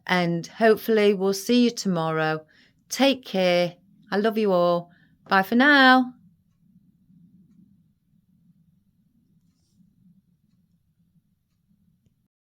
and hopefully we'll see you tomorrow. Take care. I love you all. Bye for now.